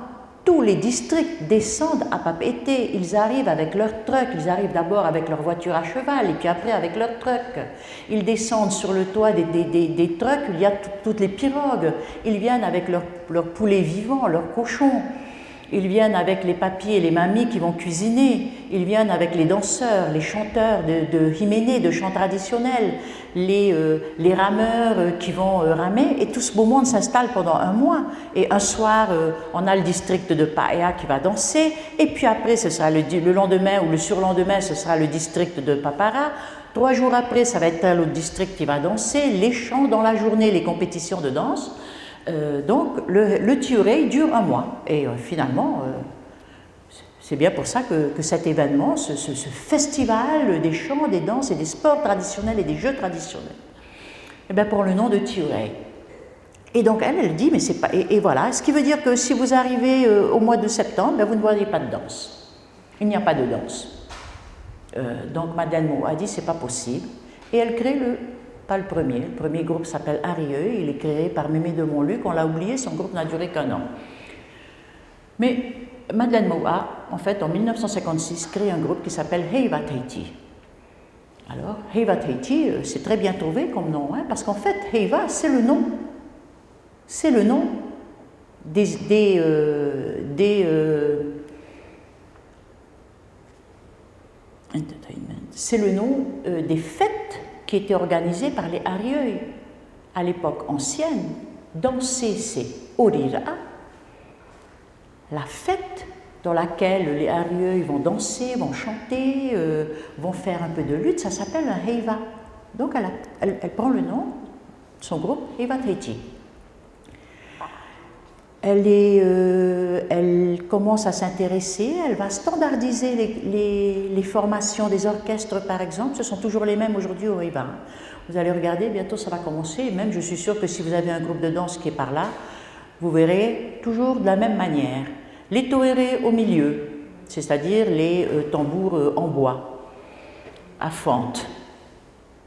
tous les districts descendent à Papeete. Ils arrivent avec leurs trucks, ils arrivent d'abord avec leur voiture à cheval et puis après avec leurs trucks. Ils descendent sur le toit des trucks, il y a toutes les pirogues. Ils viennent avec leurs poulets vivants, leurs cochons. Ils viennent avec les papis et les mamies qui vont cuisiner. Ils viennent avec les danseurs, les chanteurs de Jiménez, de chants traditionnels, les rameurs qui vont ramer. Et tout ce beau monde s'installe pendant un mois. Et un soir, on a le district de Paea qui va danser. Et puis après, ce sera le lendemain ou le surlendemain, ce sera le district de Papara. 3 jours après, ça va être un autre district qui va danser. Les chants dans la journée, les compétitions de danse. Donc le Tiurei dure un mois et finalement c'est bien pour ça que cet événement, ce festival des chants, des danses et des sports traditionnels et des jeux traditionnels, et bien pour le nom de Tiurei. Et donc elle dit mais c'est pas et voilà, ce qui veut dire que si vous arrivez au mois de septembre, ben vous ne voyez pas de danse, il n'y a pas de danse. Donc Madeleine Moa a dit c'est pas possible et elle crée pas le premier groupe s'appelle Arieux, il est créé par Mémé de Montluc, on l'a oublié, son groupe n'a duré qu'1 an. Mais Madeleine Moa, en fait, en 1956, crée un groupe qui s'appelle Heiva Tahiti. Alors, Heiva Tahiti, c'est très bien trouvé comme nom, hein, parce qu'en fait, Heiva, c'est le nom c'est le nom des fêtes qui étaient organisées par les Arieux. À l'époque ancienne, danser c'est Orira, la fête dans laquelle les Arieux vont danser, vont chanter, vont faire un peu de lutte, ça s'appelle un Heiva. Donc elle prend le nom de son groupe Heiva Tahiti. Elle commence à s'intéresser, elle va standardiser les formations des orchestres par exemple, ce sont toujours les mêmes aujourd'hui au Heiva. Vous allez regarder, bientôt ça va commencer, et même je suis sûre que si vous avez un groupe de danse qui est par là, vous verrez toujours de la même manière. Les toere au milieu, c'est-à-dire les tambours en bois, à fente.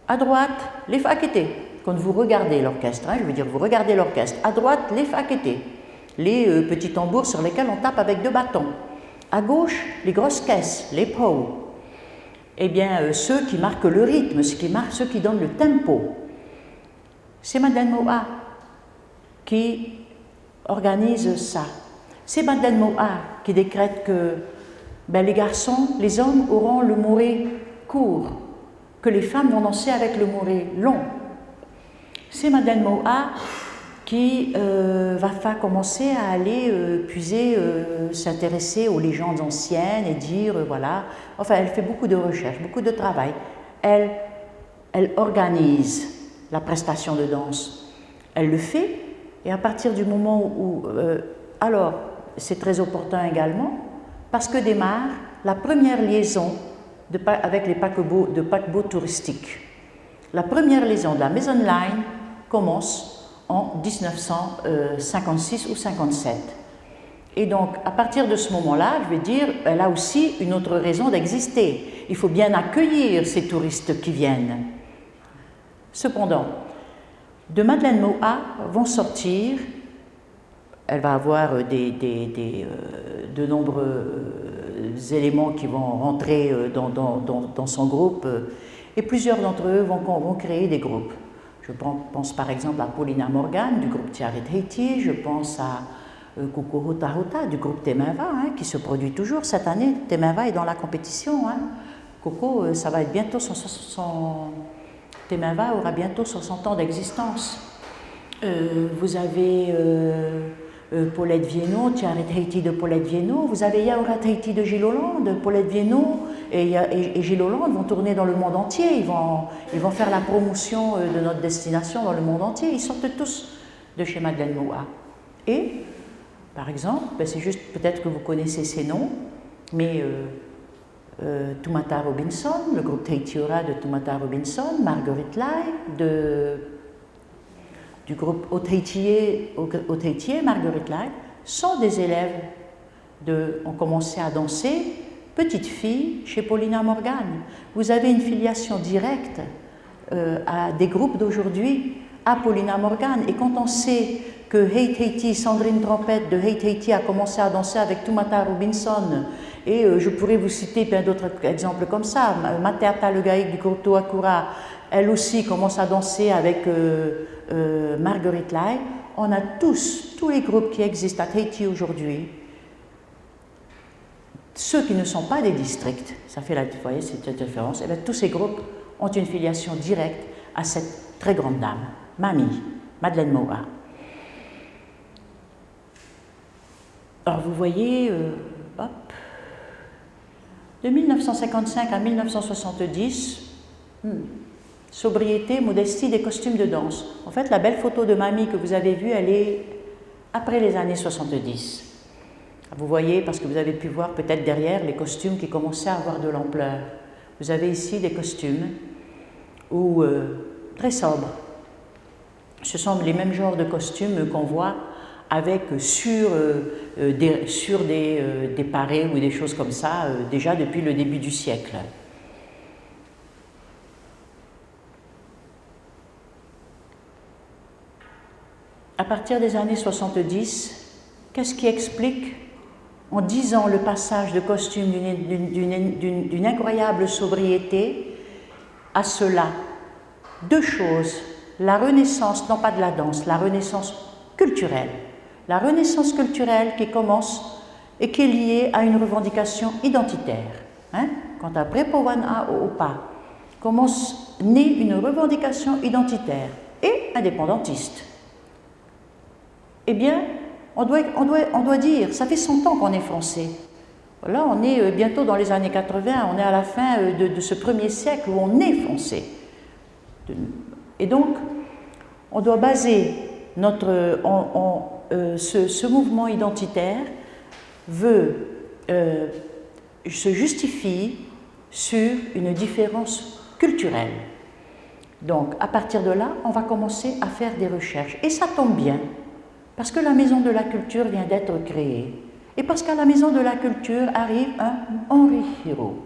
À droite, les fakete, quand vous regardez l'orchestre, hein, je veux dire vous regardez l'orchestre, à droite, les fakete. Les petits tambours sur lesquels on tape avec 2 bâtons. À gauche, les grosses caisses, les pow. Eh bien, ceux qui marquent le rythme, ceux qui donnent le tempo. C'est Madeleine Moa qui organise ça. C'est Madeleine Moa qui décrète que les garçons, les hommes auront le moré court, que les femmes vont danser avec le moré long. C'est Madeleine Moa qui va commencer à aller puiser, s'intéresser aux légendes anciennes et dire, voilà, enfin elle fait beaucoup de recherches, beaucoup de travail. Elle organise la prestation de danse. Elle le fait et à partir du moment où... alors, c'est très opportun également parce que démarre la première liaison avec les paquebots touristiques. La première liaison de la Maison Line commence en 1956 ou 57. Et donc, à partir de ce moment-là, je vais dire, elle a aussi une autre raison d'exister. Il faut bien accueillir ces touristes qui viennent. Cependant, de Madeleine Moa vont sortir, elle va avoir de nombreux éléments qui vont rentrer dans son groupe, et plusieurs d'entre eux vont créer des groupes. Je pense par exemple à Paulina Morgan du groupe Tiare Tahiti, je pense à Coco Hota Hota du groupe Temeva, hein, qui se produit toujours cette année. Temeva est dans la compétition. Hein. Coco, ça va être bientôt Temeva aura bientôt 60 ans d'existence. Vous avez Paulette Viennot, Tiare Tahiti de Paulette Viennot, vous avez Yaura Tahiti de Gilles Hollande, Paulette Viennot et Gilles Hollande vont tourner dans le monde entier, ils vont faire la promotion de notre destination dans le monde entier, ils sortent tous de chez Madeleine Moa. Et, par exemple, c'est juste peut-être que vous connaissez ces noms, mais Tumata Robinson, le groupe Tahitiora de Tumata Robinson, Marguerite Lai, du groupe Otahitier, Marguerite Lai, sont des élèves ont commencé à danser, petite fille, chez Paulina Morgan. Vous avez une filiation directe à des groupes d'aujourd'hui, à Paulina Morgan. Et quand on sait que Hate Haiti, Sandrine Trompette de Hate Haiti a commencé à danser avec Tumata Robinson, et je pourrais vous citer plein d'autres exemples comme ça, Mateata Le Gaïk du Kurto Akura, elle aussi commence à danser avec Marguerite Lai. On a tous les groupes qui existent à Haiti aujourd'hui, ceux qui ne sont pas des districts, ça fait vous voyez, cette différence, et bien, tous ces groupes ont une filiation directe à cette très grande dame, Mamie, Madeleine Moa. Alors vous voyez, hop, de 1955 à 1970, sobriété, modestie des costumes de danse. En fait, la belle photo de Mamie que vous avez vue, elle est après les années 70. Vous voyez, parce que vous avez pu voir peut-être derrière les costumes qui commençaient à avoir de l'ampleur. Vous avez ici des costumes très sobres. Ce sont les mêmes genres de costumes qu'on voit avec sur des parés ou des choses comme ça, déjà depuis le début du siècle. À partir des années 70, qu'est-ce qui explique en 10 ans le passage de costumes d'une incroyable sobriété à cela? Deux choses. La renaissance, non pas de la danse, la renaissance culturelle. La renaissance culturelle qui commence et qui est liée à une revendication identitaire. Quand après Powana Opa naît une revendication identitaire et indépendantiste, eh bien, on doit dire, ça fait 100 ans qu'on est français. Là, on est bientôt dans les années 80, on est à la fin de ce premier siècle où on est français. Et donc, on doit baser ce mouvement identitaire se justifie sur une différence culturelle. Donc, à partir de là, on va commencer à faire des recherches. Et ça tombe bien, parce que la Maison de la Culture vient d'être créée. Et parce qu'à la Maison de la Culture arrive un Henri Hiro.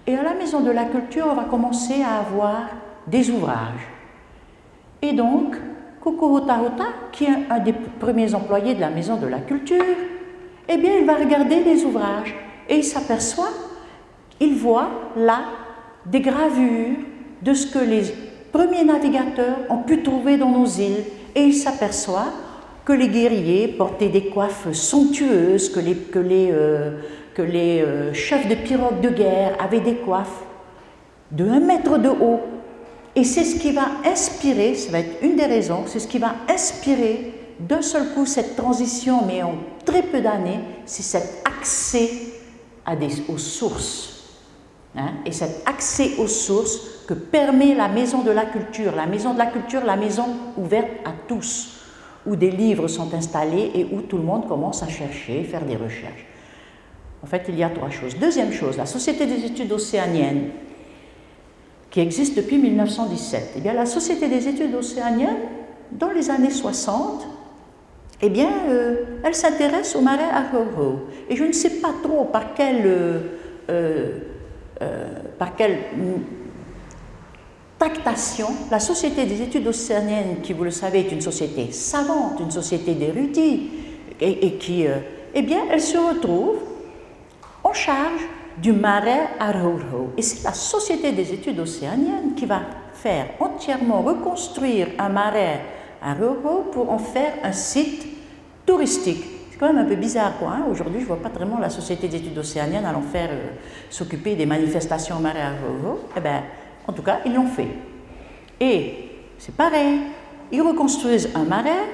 Et à la Maison de la Culture, on va commencer à avoir des ouvrages. Et donc, Kokoro Tahota, qui est un des premiers employés de la Maison de la Culture, eh bien, il va regarder les ouvrages et il s'aperçoit, il voit là des gravures de ce que les premiers navigateurs ont pu trouver dans nos îles. Et il s'aperçoit que les guerriers portaient des coiffes somptueuses, que les chefs de pirogues de guerre avaient des coiffes de 1 mètre de haut. Et c'est ce qui va inspirer, ça va être une des raisons, c'est ce qui va inspirer d'un seul coup cette transition, mais en très peu d'années, c'est cet accès aux sources. Et cet accès aux sources que permet la Maison de la Culture. La Maison de la Culture, la maison ouverte à tous, où des livres sont installés et où tout le monde commence à chercher, faire des recherches. En fait, il y a 3 choses. Deuxième chose, la Société des études océaniennes, qui existe depuis 1917. Eh bien, la Société des études océaniennes, dans les années 60, eh bien, elle s'intéresse au marais Aroro. Et je ne sais pas trop par quelle tractation, la Société des études océaniennes, qui, vous le savez, est une société savante, une société d'érudits, et qui, eh bien, elle se retrouve en charge du marais Aroro. Et c'est la Société des études océaniennes qui va faire entièrement reconstruire un marais Aroro pour en faire un site touristique. C'est quand même un peu bizarre, quoi. Aujourd'hui, je ne vois pas vraiment la Société des études océaniennes allant faire s'occuper des manifestations au marais Aroro. Eh bien, en tout cas, ils l'ont fait. Et c'est pareil, ils reconstruisent un marais,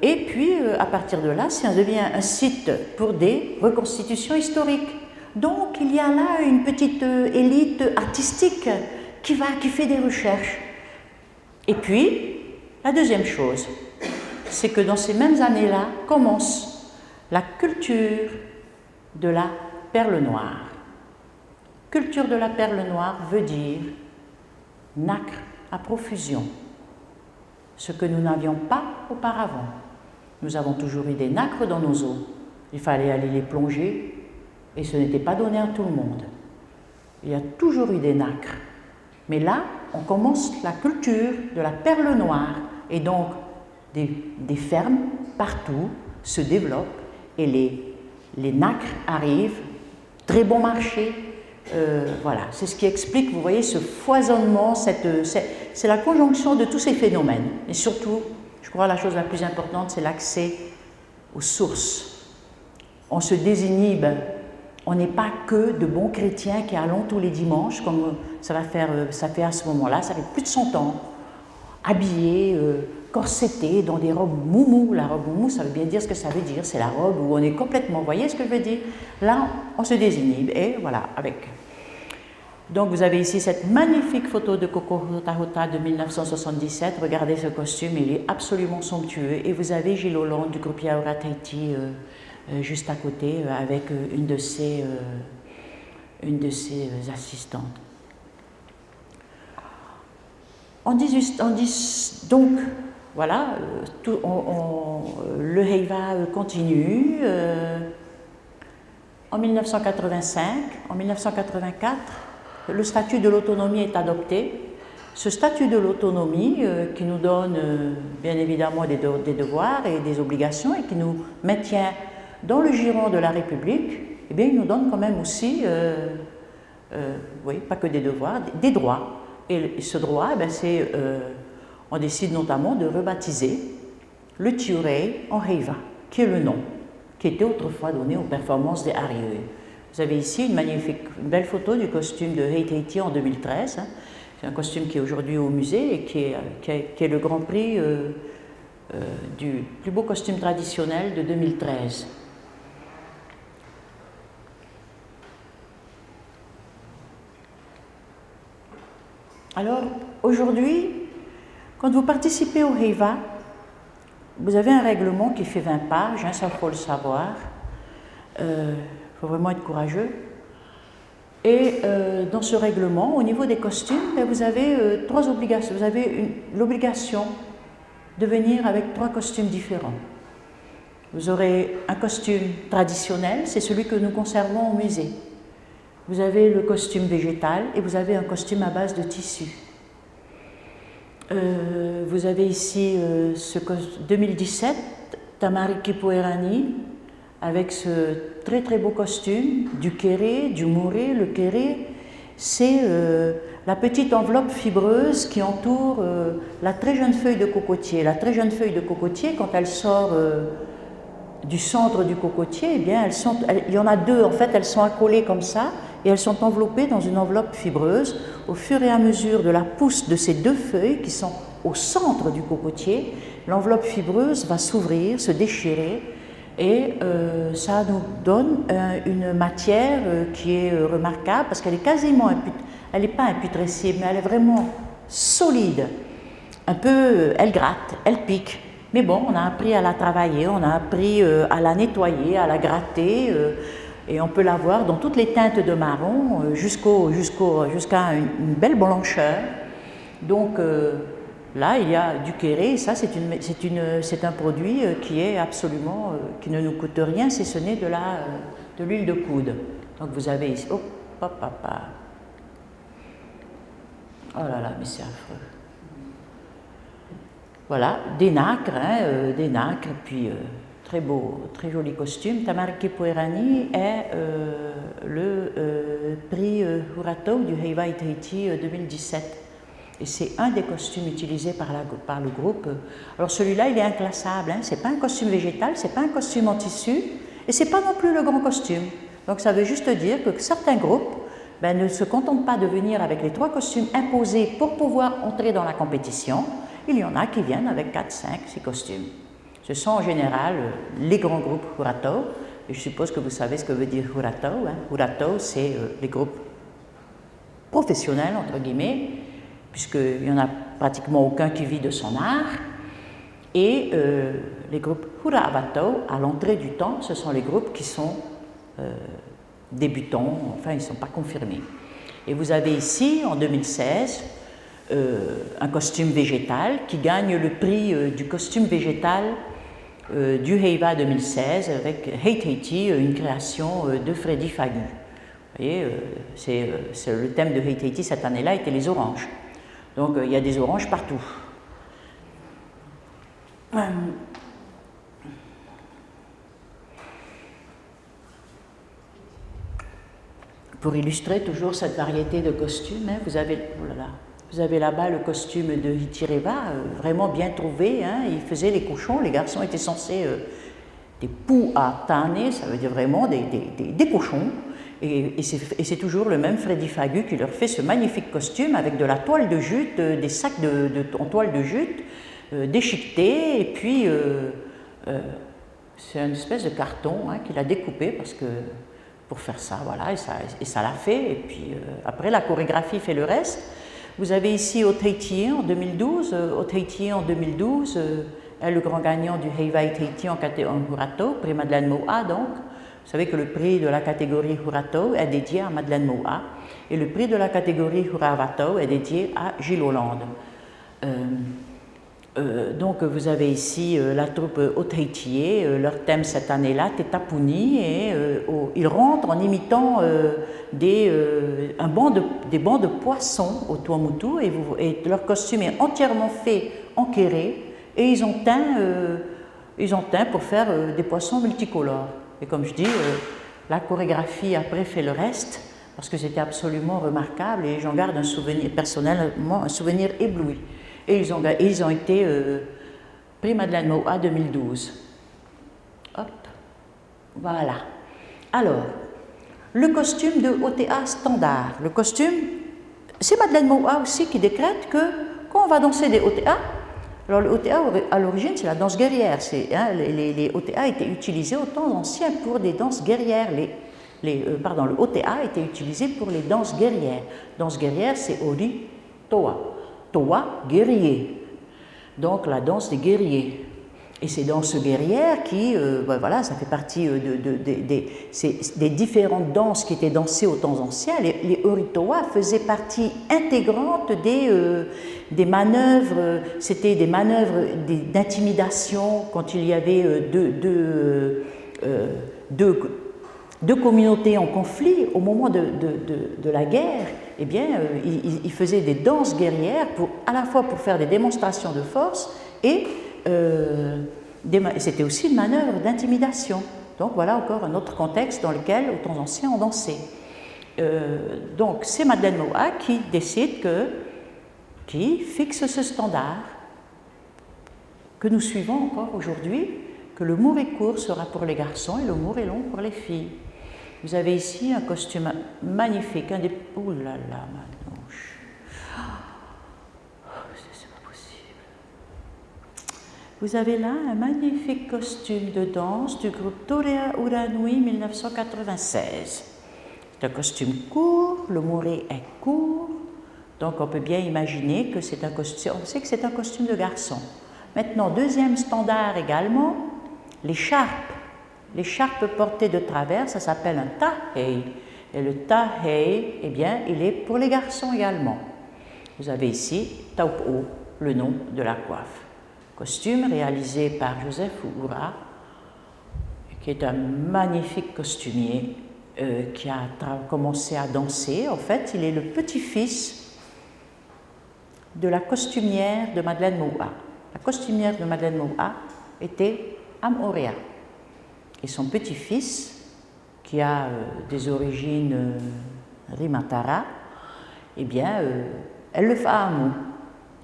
et puis à partir de là, ça devient un site pour des reconstitutions historiques. Donc il y a là une petite élite artistique qui fait des recherches. Et puis, la deuxième chose, c'est que dans ces mêmes années-là commence la culture de la perle noire. Culture de la perle noire veut dire nacre à profusion, ce que nous n'avions pas auparavant. Nous avons toujours eu des nacres dans nos eaux. Il fallait aller les plonger et ce n'était pas donné à tout le monde. Il y a toujours eu des nacres. Mais là, on commence la culture de la perle noire. Et donc, des fermes partout se développent et les nacres arrivent, très bon marché. Voilà, c'est ce qui explique, vous voyez, ce foisonnement, c'est la conjonction de tous ces phénomènes. Et surtout, je crois la chose la plus importante, c'est l'accès aux sources. On se désinhibe, on n'est pas que de bons chrétiens qui allons tous les dimanches, comme ça fait à ce moment-là, ça fait plus de 100 ans, habillés, corsetés dans des robes moumou. La robe moumou, ça veut bien dire ce que ça veut dire, c'est la robe où on est complètement, vous voyez ce que je veux dire? Là, on se désinhibe, et voilà, avec. Donc vous avez ici cette magnifique photo de Coco Hota Hota de 1977, regardez ce costume, il est absolument somptueux, et vous avez Gilles Hollande du groupe Yaoura Tahiti juste à côté, avec une de ses assistantes. Donc, voilà, le Heiva continue. En 1985, en 1984, le statut de l'autonomie est adopté. Ce statut de l'autonomie qui nous donne bien évidemment des devoirs et des obligations et qui nous maintient dans le giron de la République, eh bien, il nous donne quand même aussi, oui, pas que des devoirs, des droits. Et ce droit, eh c'est, on décide notamment de rebaptiser le Tiurei en Heiva, qui est le nom qui était autrefois donné aux performances des Arieux. Vous avez ici une belle photo du costume de Hei Tahiti en 2013. Hein. C'est un costume qui est aujourd'hui au musée et qui est le Grand Prix du plus beau costume traditionnel de 2013. Alors, aujourd'hui, quand vous participez au Heiva, vous avez un règlement qui fait 20 pages, hein, ça il faut le savoir. Il faut vraiment être courageux. Et dans ce règlement, au niveau des costumes, vous avez 3 obligations. Vous avez l'obligation de venir avec 3 costumes différents. Vous aurez un costume traditionnel, c'est celui que nous conservons au musée. Vous avez le costume végétal et vous avez un costume à base de tissu. Vous avez ici 2017, Tamariki Poerani, avec ce très très beau costume du kéré, du mouré. Le kéré, c'est la petite enveloppe fibreuse qui entoure la très jeune feuille de cocotier. La très jeune feuille de cocotier, quand elle sort du centre du cocotier, eh bien, il y en a 2, en fait, elles sont accolées comme ça, et elles sont enveloppées dans une enveloppe fibreuse. Au fur et à mesure de la pousse de ces 2 feuilles qui sont au centre du cocotier, l'enveloppe fibreuse va s'ouvrir, se déchirer, et ça nous donne une matière qui est remarquable parce qu'elle est quasiment, elle n'est pas imputrescible, mais elle est vraiment solide. Un peu, elle gratte, elle pique. Mais bon, on a appris à la travailler, on a appris à la nettoyer, à la gratter, et on peut la voir dans toutes les teintes de marron jusqu'à une belle blancheur. Donc là, il y a du kéré, et ça c'est un produit qui est absolument, qui ne nous coûte rien si ce n'est de l'huile de coude. Donc vous avez ici, oh, papa. Oh là là, mais c'est affreux. Voilà, des nacres, puis très beau, très joli costume. Tamariki Poerani est le prix Hurato du Heiva Tahiti 2017. Et c'est un des costumes utilisés par le groupe. Alors celui-là, il est inclassable, hein. C'est pas un costume végétal, c'est pas un costume en tissu, et c'est pas non plus le grand costume. Donc ça veut juste dire que certains groupes ne se contentent pas de venir avec les 3 costumes imposés pour pouvoir entrer dans la compétition. Il y en a qui viennent avec 4, 5, 6 costumes. Ce sont en général les grands groupes Hurato. Et je suppose que vous savez ce que veut dire Hurato. Hein. Hurato, c'est les groupes professionnels, entre guillemets, puisqu'il n'y en a pratiquement aucun qui vit de son art. Et les groupes Hura Abato, à l'entrée du temps, ce sont les groupes qui sont débutants, enfin, ils ne sont pas confirmés. Et vous avez ici, en 2016, un costume végétal qui gagne le prix du costume végétal du Heiva 2016 avec Hei Tahiti, une création de Freddy Fagu. Vous voyez, le thème de Hei Tahiti cette année-là était les oranges. Donc il y a des oranges partout. Pour illustrer toujours cette variété de costumes, hein, vous avez là-bas le costume de Hitireva, vraiment bien trouvé. Hein, il faisait les cochons, les garçons étaient censés des poux à tanner, ça veut dire vraiment des cochons. Et c'est toujours le même Freddy Fagu qui leur fait ce magnifique costume avec de la toile de jute, des sacs en toile de jute, déchiquetés, et puis c'est une espèce de carton hein, qu'il a découpé parce que pour faire ça, voilà, et ça l'a fait. Et puis après, la chorégraphie fait le reste. Vous avez ici Oteitié en 2012. Oteitié en 2012 est le grand gagnant du Heiwai Teiti en Hurato, prix Madeleine Moa donc. Vous savez que le prix de la catégorie Hurato est dédié à Madeleine Moa et le prix de la catégorie Huravato est dédié à Gilles Hollande. Donc vous avez ici la troupe Oteitié, leur thème cette année-là, Tetapuni, et ils rentrent en imitant des bancs de poissons au Tuamotu, et leur costume est entièrement fait en kéré, et ils ont teint pour faire des poissons multicolores. Et comme je dis, la chorégraphie après fait le reste, parce que c'était absolument remarquable, et j'en garde un souvenir, personnellement, un souvenir ébloui. Et ils ont été prix Madeleine Moa 2012. Hop, voilà. Alors, le costume de OTA standard. Le costume, c'est Madeleine Moa aussi qui décrète que quand on va danser des OTA, alors le OTA à l'origine c'est la danse guerrière. Les OTA étaient utilisés au temps ancien pour des danses guerrières. Le OTA était utilisé pour les danses guerrières. Danse guerrière, c'est Ori Toa. Toa, guerrier. Donc la danse des guerriers. Et ces danses guerrières qui, voilà, ça fait partie des différentes danses qui étaient dansées aux temps anciens. Les Oritoa faisaient partie intégrante des manœuvres, c'était des manœuvres d'intimidation quand il y avait deux communautés en conflit au moment de la guerre. Eh bien, ils faisaient des danses guerrières à la fois pour faire des démonstrations de force et c'était aussi une manœuvre d'intimidation. Donc voilà encore un autre contexte dans lequel, au temps ancien, on dansait. Donc c'est Madeleine Moa qui décide qui fixe ce standard que nous suivons encore aujourd'hui, que le mouré court sera pour les garçons et le mouré long pour les filles. Vous avez ici un costume magnifique, ouh là là, manouche. C'est pas possible. Vous avez là un magnifique costume de danse du groupe Torea Uranui 1996. C'est un costume court, le mouré est court, donc on peut bien imaginer que c'est un costume, on sait que c'est un costume de garçon. Maintenant, deuxième standard également, l'écharpe. L'écharpe portée de travers, ça s'appelle un tahei. Et le tahei, eh bien, il est pour les garçons également. Vous avez ici Taupo, le nom de la coiffe. Costume réalisé par Joseph Uhura, qui est un magnifique costumier qui a commencé à danser. En fait, il est le petit-fils de la costumière de Madeleine Moa. La costumière de Madeleine Moa était Amorea. Et son petit-fils, qui a des origines Rimatara, eh bien, elle le fait à Amou.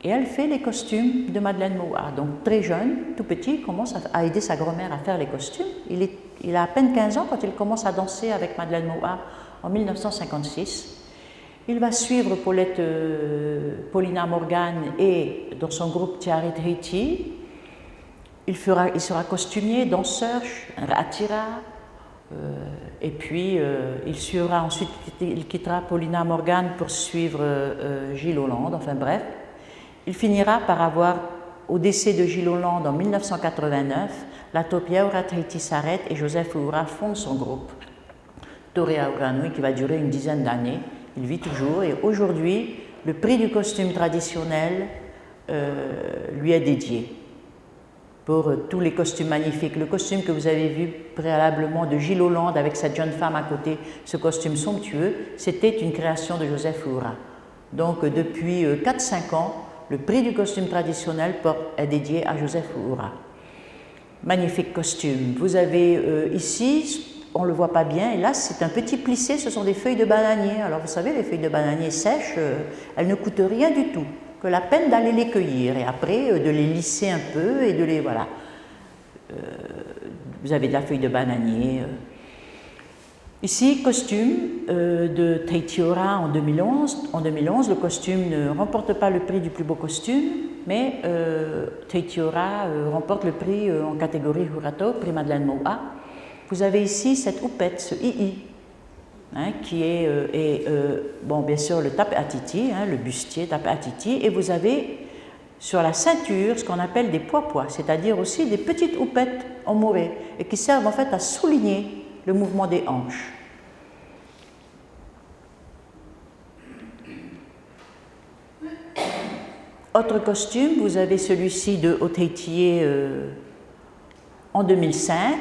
Et elle fait les costumes de Madeleine Moa. Donc très jeune, tout petit, il commence à aider sa grand-mère à faire les costumes. Il a à peine 15 ans quand il commence à danser avec Madeleine Moa en 1956. Il va suivre Paulina Morgan et dans son groupe Tiare Triti. Il sera costumier, danseur, attira, et puis il quittera Paulina Morgan pour suivre Gilles Hollande, enfin bref. Il finira par avoir, au décès de Gilles Hollande en 1989, la Topia Uratriti s'arrête et Joseph Uhura fonde son groupe, Torea Uranui, qui va durer une dizaine d'années. Il vit toujours et aujourd'hui, le prix du costume traditionnel lui est dédié. Pour tous les costumes magnifiques. Le costume que vous avez vu préalablement de Gilles Hollande avec cette jeune femme à côté, ce costume somptueux, c'était une création de Joseph Uhura. Donc depuis 4-5 ans, le prix du costume traditionnel est dédié à Joseph Uhura. Magnifique costume. Vous avez ici, on ne le voit pas bien, et là c'est un petit plissé, ce sont des feuilles de bananier. Alors vous savez, les feuilles de bananier sèches, elles ne coûtent rien du tout, que la peine d'aller les cueillir et après de les lisser un peu et de les... voilà. Vous avez de la feuille de bananier. Ici, costume de Teitiora en 2011. En 2011, le costume ne remporte pas le prix du plus beau costume, mais Teitiora remporte le prix en catégorie Hurato, prix Madeleine Moa. Vous avez ici cette houppette, ce II, hein, qui est, bon, bien sûr, le tape atiti, hein, le bustier tape atiti, et vous avez sur la ceinture ce qu'on appelle des pois-pois, c'est-à-dire aussi des petites houpettes en morée, et qui servent en fait à souligner le mouvement des hanches. Autre costume, vous avez celui-ci de Oteitier en 2005,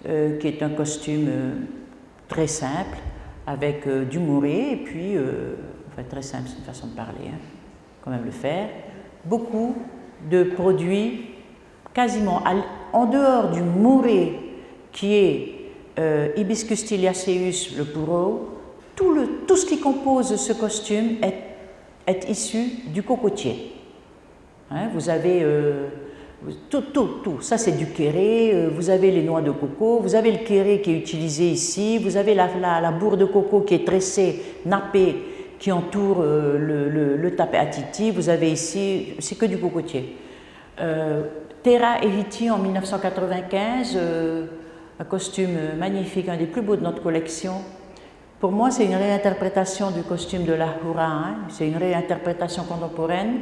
qui est un costume très simple, avec du mouret, et puis, enfin très simple, c'est une façon de parler, hein, quand même le faire, beaucoup de produits, quasiment en dehors du mouret qui est Hibiscus tiliaceus, le pourreau, tout ce qui compose ce costume est issu du cocotier. Hein, vous avez tout. Ça, c'est du kéré, vous avez les noix de coco, vous avez le kéré qui est utilisé ici, vous avez la bourre de coco qui est tressée, nappée, qui entoure le tapé atiti, vous avez ici, c'est que du cocotier. Terra Ehiti en 1995, un costume magnifique, un des plus beaux de notre collection. Pour moi, c'est une réinterprétation du costume de la Hura, hein. C'est une réinterprétation contemporaine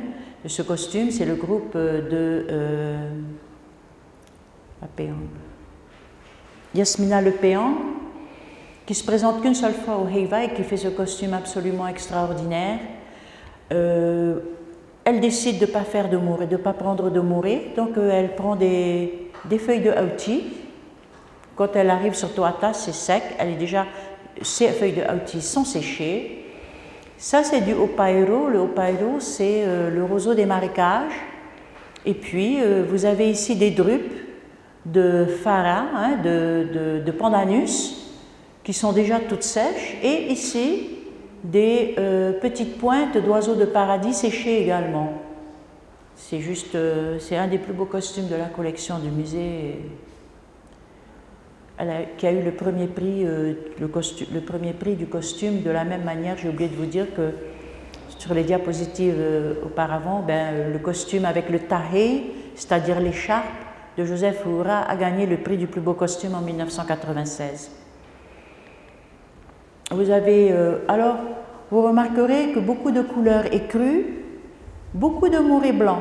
de ce costume. C'est le groupe de Yasmina Lepéan, qui se présente qu'une seule fois au Heiva et qui fait ce costume absolument extraordinaire. Elle décide de ne pas faire de mouret, de ne pas prendre de mouret, donc elle prend des feuilles de hauti. Quand elle arrive sur Toata, c'est sec, ces feuilles de hauti sont séchées. Ça, c'est du opairo. Le opairo, c'est le roseau des marécages. Et puis, vous avez ici des drupes de phara, hein, de pandanus, qui sont déjà toutes sèches. Et ici, des petites pointes d'oiseaux de paradis séchées également. C'est juste, c'est un des plus beaux costumes de la collection du musée. Qui a eu le premier prix du costume. De la même manière, j'ai oublié de vous dire que sur les diapositives auparavant, le costume avec le tahé, c'est-à-dire l'écharpe de Joseph Uhura, a gagné le prix du plus beau costume en 1996. Vous avez, alors, vous remarquerez que beaucoup de couleurs écrues, beaucoup de mouret blanc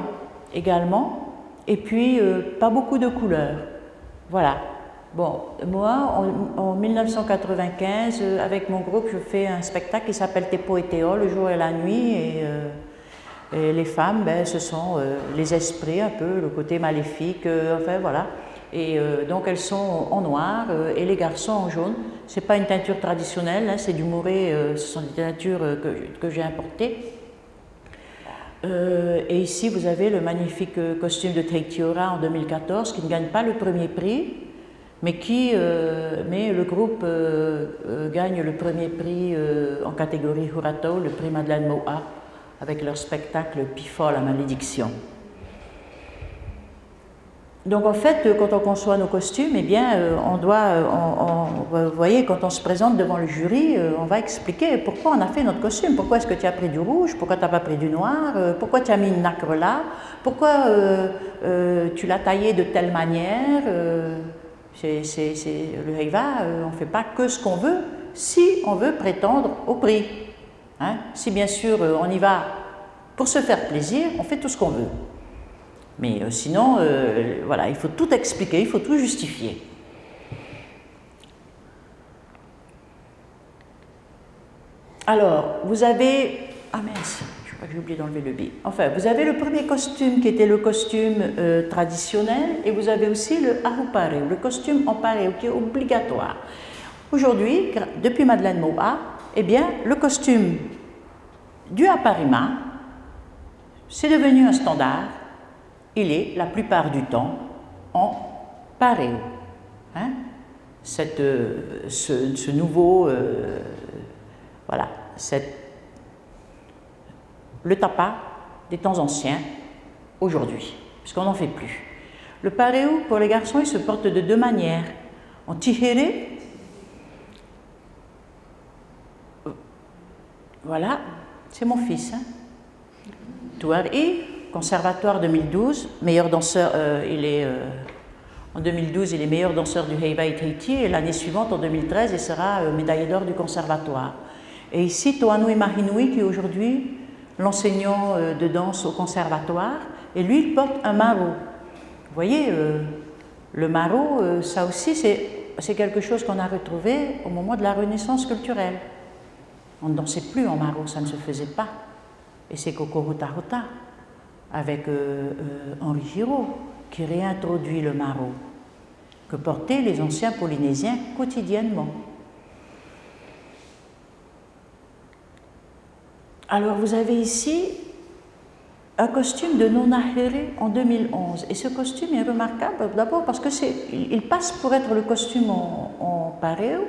également, et puis pas beaucoup de couleurs. Voilà. Bon, moi, en 1995, avec mon groupe, je fais un spectacle qui s'appelle Tepo et Théo, le jour et la nuit, et les femmes, ce sont les esprits un peu, le côté maléfique, enfin voilà. Et donc elles sont en noir et les garçons en jaune. C'est pas une teinture traditionnelle, hein, c'est du mouret, ce sont des teintures que j'ai importées. Et ici, vous avez le magnifique costume de Teitiora en 2014 qui ne gagne pas le premier prix, mais le groupe gagne le premier prix en catégorie Hurato, le prix Madeleine Moa, avec leur spectacle Pifol, la malédiction. Donc en fait, quand on conçoit nos costumes, eh bien, vous voyez, quand on se présente devant le jury, on va expliquer pourquoi on a fait notre costume, pourquoi est-ce que tu as pris du rouge, pourquoi tu n'as pas pris du noir, pourquoi tu as mis une nacre là, pourquoi tu l'as taillé de telle manière. Le Heiva, on ne fait pas que ce qu'on veut si on veut prétendre au prix. Hein? Si bien sûr on y va pour se faire plaisir, on fait tout ce qu'on veut. Mais sinon, voilà, il faut tout expliquer, il faut tout justifier. Alors, vous avez... Ah mince, je crois que j'ai oublié d'enlever le B. Enfin, vous avez le premier costume qui était le costume traditionnel et vous avez aussi le ahupareu, le costume en pareu qui est obligatoire. Aujourd'hui, depuis Madeleine Moa, eh bien, le costume du Aparima, c'est devenu un standard. Il est la plupart du temps en paréo. Hein? Ce nouveau, voilà, le tapa des temps anciens aujourd'hui, puisqu'on n'en fait plus. Le paréo, pour les garçons, il se porte de deux manières. En tijéré, voilà, c'est mon fils. Hein. Touari, conservatoire 2012, meilleur danseur, en 2012, il est meilleur danseur du Heiva et Tahiti, et l'année suivante, en 2013, il sera médaillé d'or du conservatoire. Et ici, Toanui Mahinui, qui est aujourd'hui l'enseignant de danse au conservatoire, et lui, il porte un maro. Vous voyez, le maro, ça aussi, c'est quelque chose qu'on a retrouvé au moment de la Renaissance culturelle. On ne dansait plus en maro, ça ne se faisait pas. Et c'est Koko Hota avec Henri Giraud, qui réintroduit le maro, que portaient les anciens Polynésiens quotidiennement. Alors vous avez ici un costume de Nona Here en 2011. Et ce costume est remarquable d'abord parce qu'il passe pour être le costume en paréo,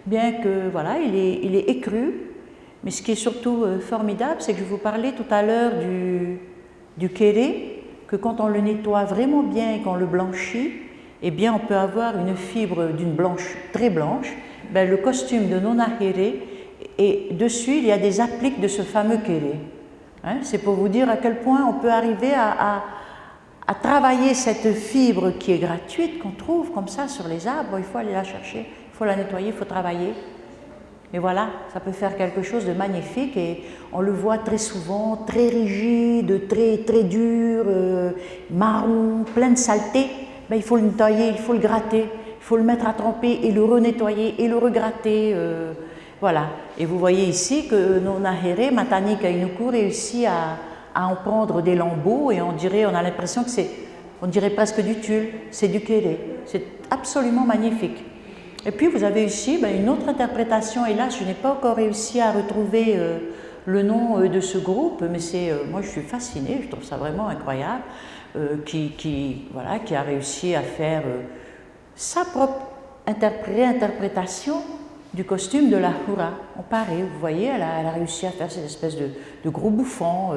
bien que voilà, il est écru. Mais ce qui est surtout formidable, c'est que je vous parlais tout à l'heure du kéré, que quand on le nettoie vraiment bien et qu'on le blanchit, eh bien on peut avoir une fibre d'une blanche très blanche. Ben, le costume de Nona Here, et dessus il y a des appliques de ce fameux kéré. Hein, c'est pour vous dire à quel point on peut arriver à travailler cette fibre qui est gratuite, qu'on trouve comme ça sur les arbres. Il faut aller la chercher, il faut la nettoyer, il faut travailler. Et voilà, ça peut faire quelque chose de magnifique et on le voit très souvent, très rigide, très dur, marron, plein de saleté. Ben, il faut le nettoyer, il faut le gratter, il faut le mettre à tremper et le renettoyer et le regratter. Voilà. Et vous voyez ici que Nona Here, Matani Kainuku réussit à en prendre des lambeaux et on a l'impression que on dirait presque du tulle, c'est du kéré. C'est absolument magnifique. Et puis vous avez ici une autre interprétation, hélas je n'ai pas encore réussi à retrouver le nom de ce groupe, mais moi je suis fascinée, je trouve ça vraiment incroyable, qui a réussi à faire sa propre réinterprétation du costume de la Hura en paré. Vous voyez, elle a réussi à faire cette espèce de gros bouffon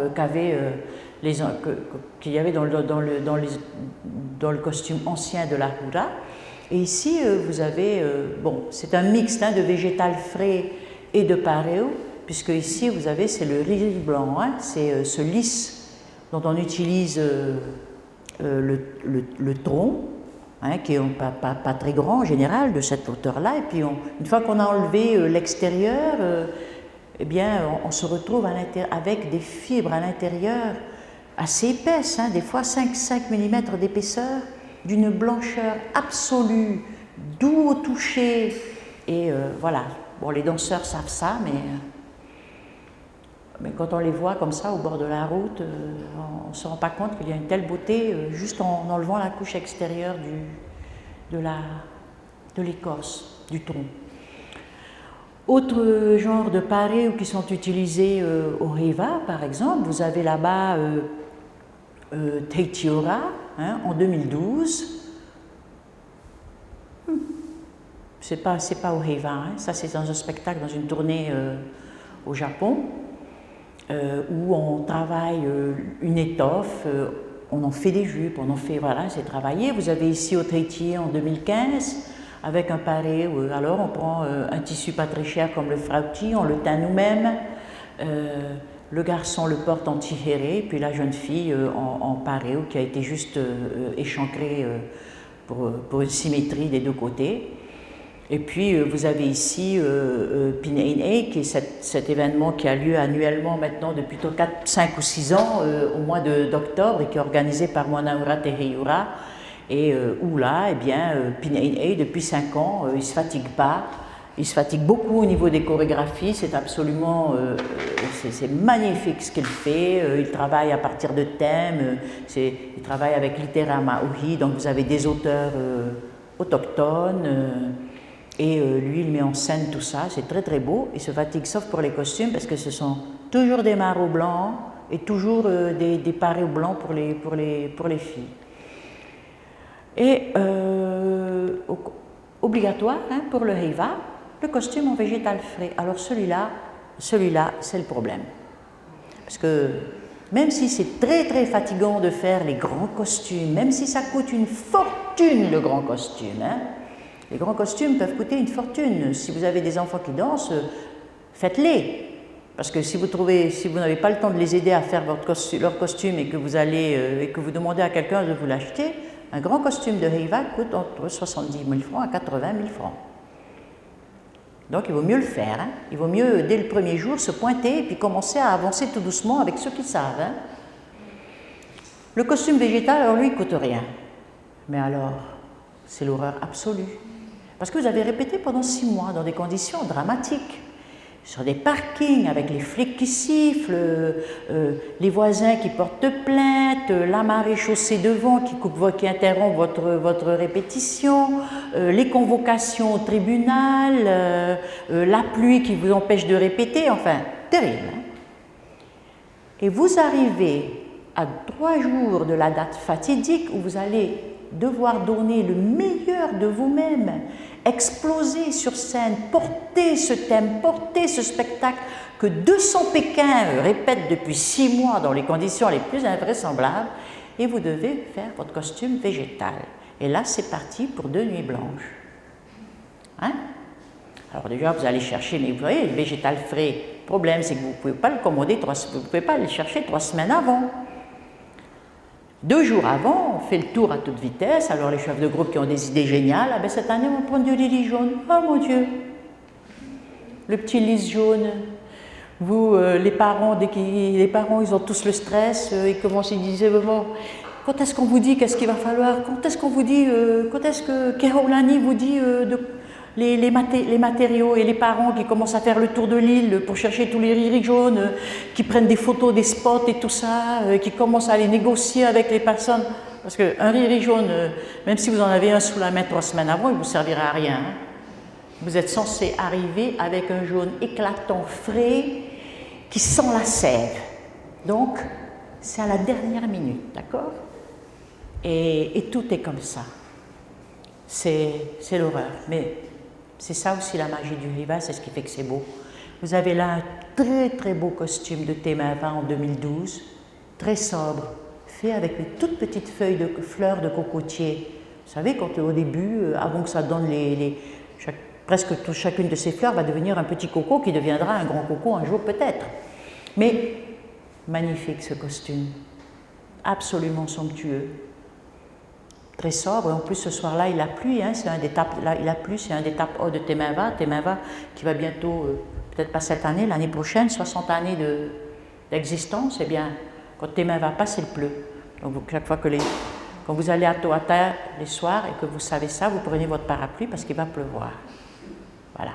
qu'il y avait dans le costume ancien de la Hura. Et ici, vous avez, c'est un mixte de végétal frais et de paréo, puisque ici, vous avez, c'est le riz blanc, hein, c'est ce lys dont on utilise le tronc, hein, qui est pas très grand en général, de cette hauteur-là, et puis une fois qu'on a enlevé l'extérieur, eh bien, on se retrouve avec des fibres à l'intérieur assez épaisses, hein, des fois 5 mm d'épaisseur, d'une blancheur absolue, doux au toucher, et voilà. Bon, les danseurs savent ça, mais quand on les voit comme ça au bord de la route, on ne se rend pas compte qu'il y a une telle beauté juste en enlevant la couche extérieure de l'écorce, du tronc. Autre genre de parés qui sont utilisés au Heiva, par exemple, vous avez là-bas Teitiora, hein, en 2012. C'est pas au Heiva, hein. Ça c'est dans un spectacle, dans une tournée au Japon, où on travaille une étoffe, on en fait des jupes, voilà, c'est travaillé. Vous avez ici au Tahiti en 2015, avec un paré, alors on prend un tissu pas très cher comme le frauti, on le teint nous-mêmes. Le garçon le porte en tihéré, puis la jeune fille en paréo qui a été juste échancrée pour une symétrie des deux côtés. Et puis vous avez ici Pineinei, qui est cet événement qui a lieu annuellement maintenant depuis 4, 5 ou 6 ans au mois d'octobre et qui est organisé par Moanaura Tereiura. Et où là, eh bien, Pineinei, depuis 5 ans, il ne se fatigue pas. Il se fatigue beaucoup au niveau des chorégraphies, c'est absolument, c'est magnifique ce qu'il fait. Il travaille à partir de thèmes, il travaille avec Litera Maohi, donc vous avez des auteurs autochtones, et lui il met en scène tout ça, c'est très très beau. Il se fatigue sauf pour les costumes parce que ce sont toujours des marots blancs et toujours des parés blancs pour les filles. Et obligatoire hein, pour le heiva, le costume en végétal frais. Alors celui-là, c'est le problème. Parce que même si c'est très très fatigant de faire les grands costumes, même si ça coûte une fortune le grand costume, hein, les grands costumes peuvent coûter une fortune. Si vous avez des enfants qui dansent, faites-les. Parce que si vous n'avez pas le temps de les aider à faire leur costume et que vous demandez à quelqu'un de vous l'acheter, un grand costume de heiva coûte entre 70 000 francs à 80 000 francs. Donc il vaut mieux le faire. Hein. Il vaut mieux, dès le premier jour, se pointer et puis commencer à avancer tout doucement avec ceux qui savent. Hein. Le costume végétal, alors lui, il ne coûte rien. Mais alors, c'est l'horreur absolue. Parce que vous avez répété pendant 6 mois dans des conditions dramatiques. Sur des parkings avec les flics qui sifflent, les voisins qui portent plainte, la marée chaussée devant qui interrompt votre répétition, les convocations au tribunal, la pluie qui vous empêche de répéter, enfin, terrible. Hein. Et vous arrivez à 3 jours de la date fatidique où vous allez devoir donner le meilleur de vous-même, exploser sur scène, porter ce thème, porter ce spectacle que 200 Pékins répètent depuis 6 mois dans les conditions les plus invraisemblables, et vous devez faire votre costume végétal. Et là, c'est parti pour 2 nuits blanches. Hein? Alors déjà, vous allez chercher, mais vous voyez, le végétal frais, le problème, c'est que vous ne pouvez pas le commander, vous ne pouvez pas le chercher 3 semaines avant. 2 jours avant, on fait le tour à toute vitesse. Alors les chefs de groupe qui ont des idées géniales, ah ben cette année on va prendre du lys jaune. Oh mon Dieu, le petit lys jaune. Vous, les parents, ils ont tous le stress, ils commencent, ils disent bon, quand est-ce qu'on vous dit qu'est-ce qu'il va falloir, quand est-ce qu'on vous dit, quand est-ce que Kehaulani vous dit les matériaux, et les parents qui commencent à faire le tour de l'île pour chercher tous les riz jaunes, qui prennent des photos des spots et tout ça, qui commencent à aller négocier avec les personnes. Parce qu'un riz jaune, même si vous en avez un sous la main 3 semaines avant, il ne vous servira à rien. Hein. Vous êtes censé arriver avec un jaune éclatant, frais, qui sent la sève. Donc, c'est à la dernière minute, d'accord ? Et tout est comme ça. C'est l'horreur. Mais c'est ça aussi la magie du heiva, c'est ce qui fait que c'est beau. Vous avez là un très très beau costume de Temava en 2012, très sobre, fait avec des toutes petites feuilles de fleurs de cocotier. Vous savez, quand au début, avant que ça donne presque chacune de ces fleurs va devenir un petit coco qui deviendra un grand coco un jour peut-être. Mais magnifique ce costume, absolument somptueux. Très sobre, en plus ce soir-là il a plu, hein, c'est un des tapes hauts de Temava qui va bientôt, peut-être pas cette année, l'année prochaine, 60 années d'existence, eh bien, quand Temava passe, il pleut. Donc chaque fois quand vous allez à Toata les soirs et que vous savez ça, vous prenez votre parapluie parce qu'il va pleuvoir. Voilà.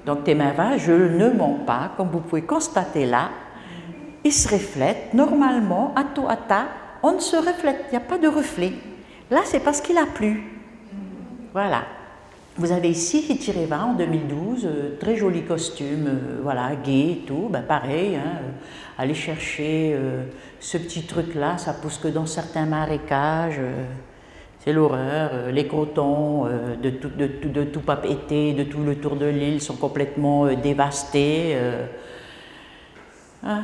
Donc Temava, je ne mens pas, comme vous pouvez constater là, il se reflète. Normalement, à Toata, on ne se reflète, il n'y a pas de reflet. Là, c'est parce qu'il a plu. Voilà. Vous avez ici Hitireva en 2012, très joli costume, voilà, gai et tout. Ben, pareil, hein, aller chercher ce petit truc-là, ça pousse que dans certains marécages. C'est l'horreur. Les cotons de tout Papeete, de tout le tour de l'île sont complètement dévastés. Hein.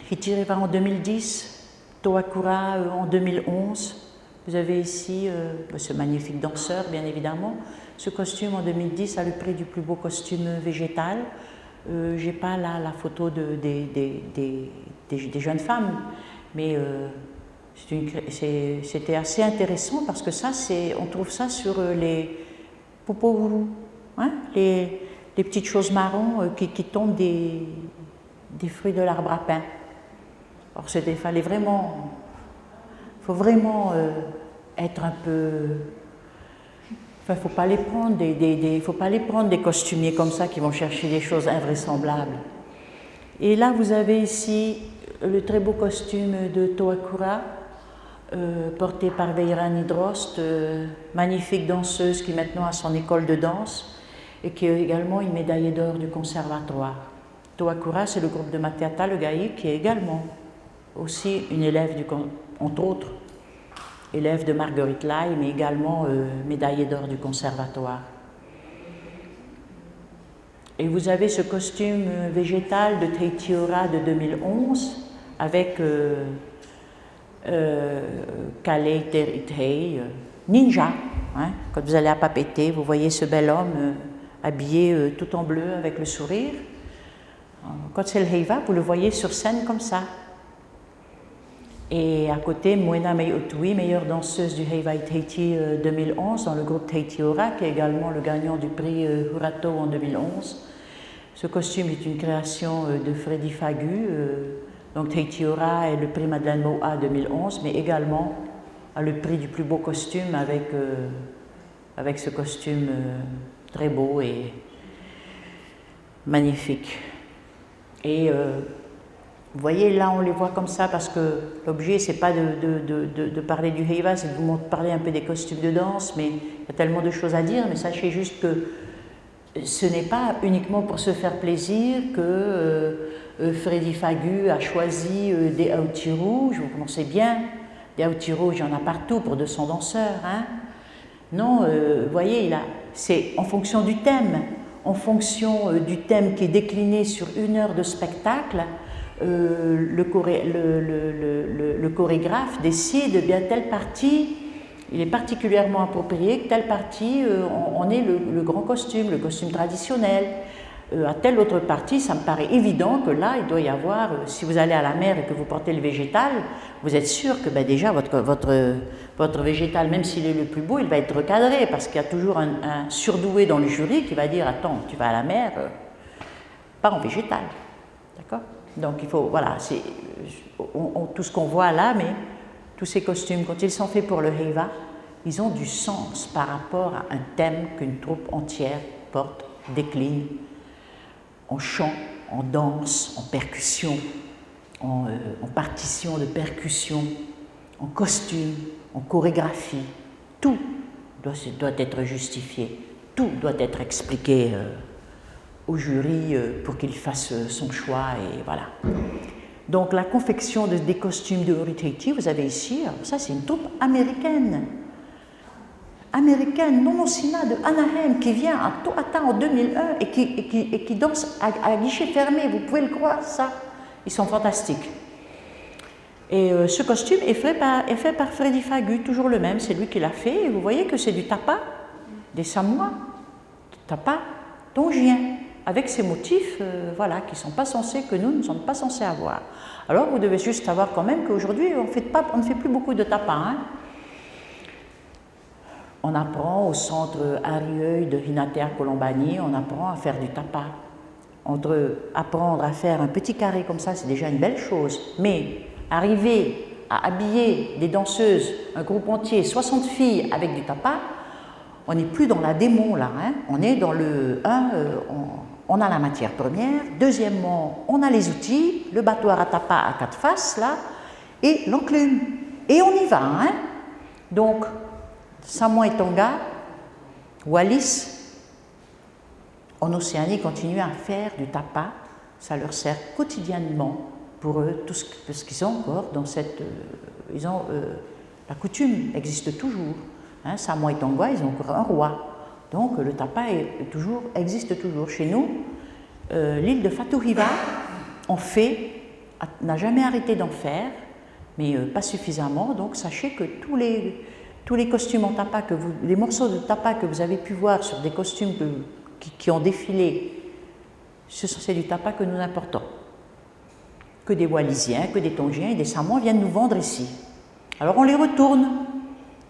Hitireva en 2010, Toakura en 2011. Vous avez ici ce magnifique danseur, bien évidemment. Ce costume en 2010 a le prix du plus beau costume végétal. Je n'ai pas là la photo des jeunes femmes, mais c'était assez intéressant parce que ça, on trouve ça sur les popouru, hein, les petites choses marron qui tombent des fruits de l'arbre à pain. Alors faut vraiment être un peu. Enfin, faut pas les prendre des costumiers comme ça qui vont chercher des choses invraisemblables. Et là, vous avez ici le très beau costume de Toakura, porté par Veirani Drost, magnifique danseuse qui maintenant a son école de danse. et qui est également une médaillée d'or du conservatoire. Toakura, c'est le groupe de Mateata Le Gaï, qui est également aussi une élève, entre autres, élève de Marguerite Lai, mais également médaillée d'or du conservatoire. Et vous avez ce costume végétal de Teitiora de 2011 avec Kalei Teritei, ninja. Hein. Quand vous allez à Papeete, vous voyez ce bel homme habillé tout en bleu avec le sourire. Quand c'est le Heiva, vous le voyez sur scène comme ça. Et à côté, Moena Mei Otui, meilleure danseuse du Heiva Tahiti 2011 dans le groupe Teitiora, qui est également le gagnant du prix Hurato en 2011. Ce costume est une création de Freddy Fagu. Donc Teitiora est le prix Madeleine Moa 2011, mais également a le prix du plus beau costume avec ce costume très beau et magnifique. Et vous voyez, là on les voit comme ça parce que l'objet c'est pas de parler du Heiva, c'est de vous parler un peu des costumes de danse, mais il y a tellement de choses à dire, mais sachez juste que ce n'est pas uniquement pour se faire plaisir que Freddy Fagu a choisi des outils rouges, vous pensez bien, des outils rouges, il y en a partout pour 200 danseurs. Hein. Non, vous voyez, c'est en fonction du thème. En fonction du thème qui est décliné sur 1 heure de spectacle, le chorégraphe décide bien telle partie, il est particulièrement approprié que telle partie on ait le grand costume, le costume traditionnel. À telle autre partie, ça me paraît évident que là, il doit y avoir, si vous allez à la mer et que vous portez le végétal, vous êtes sûr que déjà votre végétal, même s'il est le plus beau, il va être recadré parce qu'il y a toujours un surdoué dans le jury qui va dire « Attends, tu vas à la mer, pas en végétal. » D'accord? Donc il faut, voilà, tout ce qu'on voit là, mais tous ces costumes, quand ils sont faits pour le Heiva, ils ont du sens par rapport à un thème qu'une troupe entière porte, décline, en chant, en danse, en percussion, en partition de percussion, en costume, en chorégraphie. Tout doit être justifié, tout doit être expliqué au jury pour qu'il fasse son choix, et voilà. Donc la confection des costumes de Ori Tahiti, vous avez ici, ça c'est une troupe américaine, Nonosina de Anaheim, qui vient à Toata en 2001 et qui danse à guichet fermé, vous pouvez le croire, ça. Ils sont fantastiques. Et ce costume est fait par Freddy Fagu, toujours le même, c'est lui qui l'a fait, et vous voyez que c'est du tapa, des Samoa, tapa tongien, avec ces motifs voilà, qui sont pas censés, que nous ne sommes pas censés avoir. Alors vous devez juste savoir quand même qu'aujourd'hui on ne fait plus beaucoup de tapa. Hein. On apprend au centre Arieuil de Rinatea Colombani, on apprend à faire du tapa. Apprendre à faire un petit carré comme ça, c'est déjà une belle chose. Mais arriver à habiller des danseuses, un groupe entier, 60 filles avec du tapa, on n'est plus dans la démon là. Hein. On est dans le 1, on a la matière première. Deuxièmement, on a les outils, le battoir à tapa à 4 faces là, et l'enclume. Et on y va. Hein. Donc, Samoa et Tonga, Wallis, en Océanie, continuent à faire du tapa. Ça leur sert quotidiennement pour eux, parce qu'ils ont encore dans cette... la coutume existe toujours. Hein, Samoa et Tonga, ils ont encore un roi. Donc le tapa existe toujours. Chez nous, l'île de Fatuhiva n'a jamais arrêté d'en faire, mais pas suffisamment. Donc sachez que tous les costumes en tapa, les morceaux de tapa que vous avez pu voir sur des costumes qui ont défilé, c'est du tapa que nous importons. Que des Wallisiens, que des Tongiens et des Samoans viennent nous vendre ici. Alors on les retourne.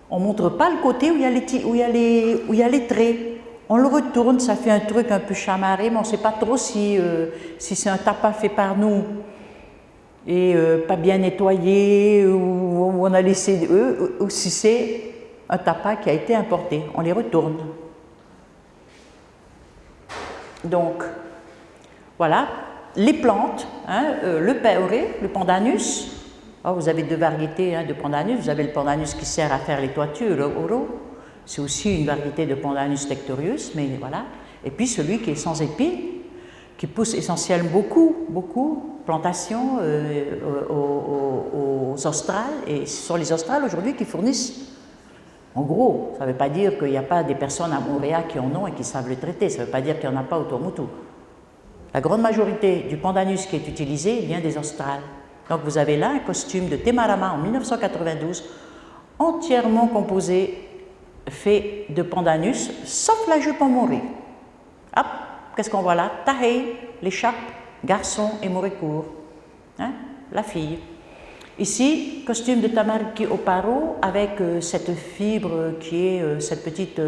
On ne montre pas le côté où il y a les traits. On le retourne, ça fait un truc un peu chamarré, mais on ne sait pas trop si c'est un tapa fait par nous et pas bien nettoyé, ou on a laissé ou si c'est un tapa qui a été importé. On les retourne. Donc, voilà, les plantes, hein, le peuré, le pandanus. Oh, vous avez 2 variétés de pandanus. Vous avez le pandanus qui sert à faire les toitures, le oro. C'est aussi une variété de Pandanus tectorius, mais voilà. Et puis celui qui est sans épines, qui pousse essentiellement beaucoup, plantations aux australes, et ce sont les australes aujourd'hui qui fournissent. En gros, ça ne veut pas dire qu'il n'y a pas des personnes à Montréal qui en ont et qui savent le traiter, ça ne veut pas dire qu'il n'y en a pas au Tuamotu. La grande majorité du pandanus qui est utilisé vient des australes. Donc vous avez là un costume de Temarama en 1992, entièrement composé, fait de pandanus, sauf la jupe en morée. Hop, qu'est-ce qu'on voit là? Tahei, l'écharpe, garçon et morée court. Hein? La fille. Ici, costume de Tamariki Oparo avec cette fibre qui est cette petite,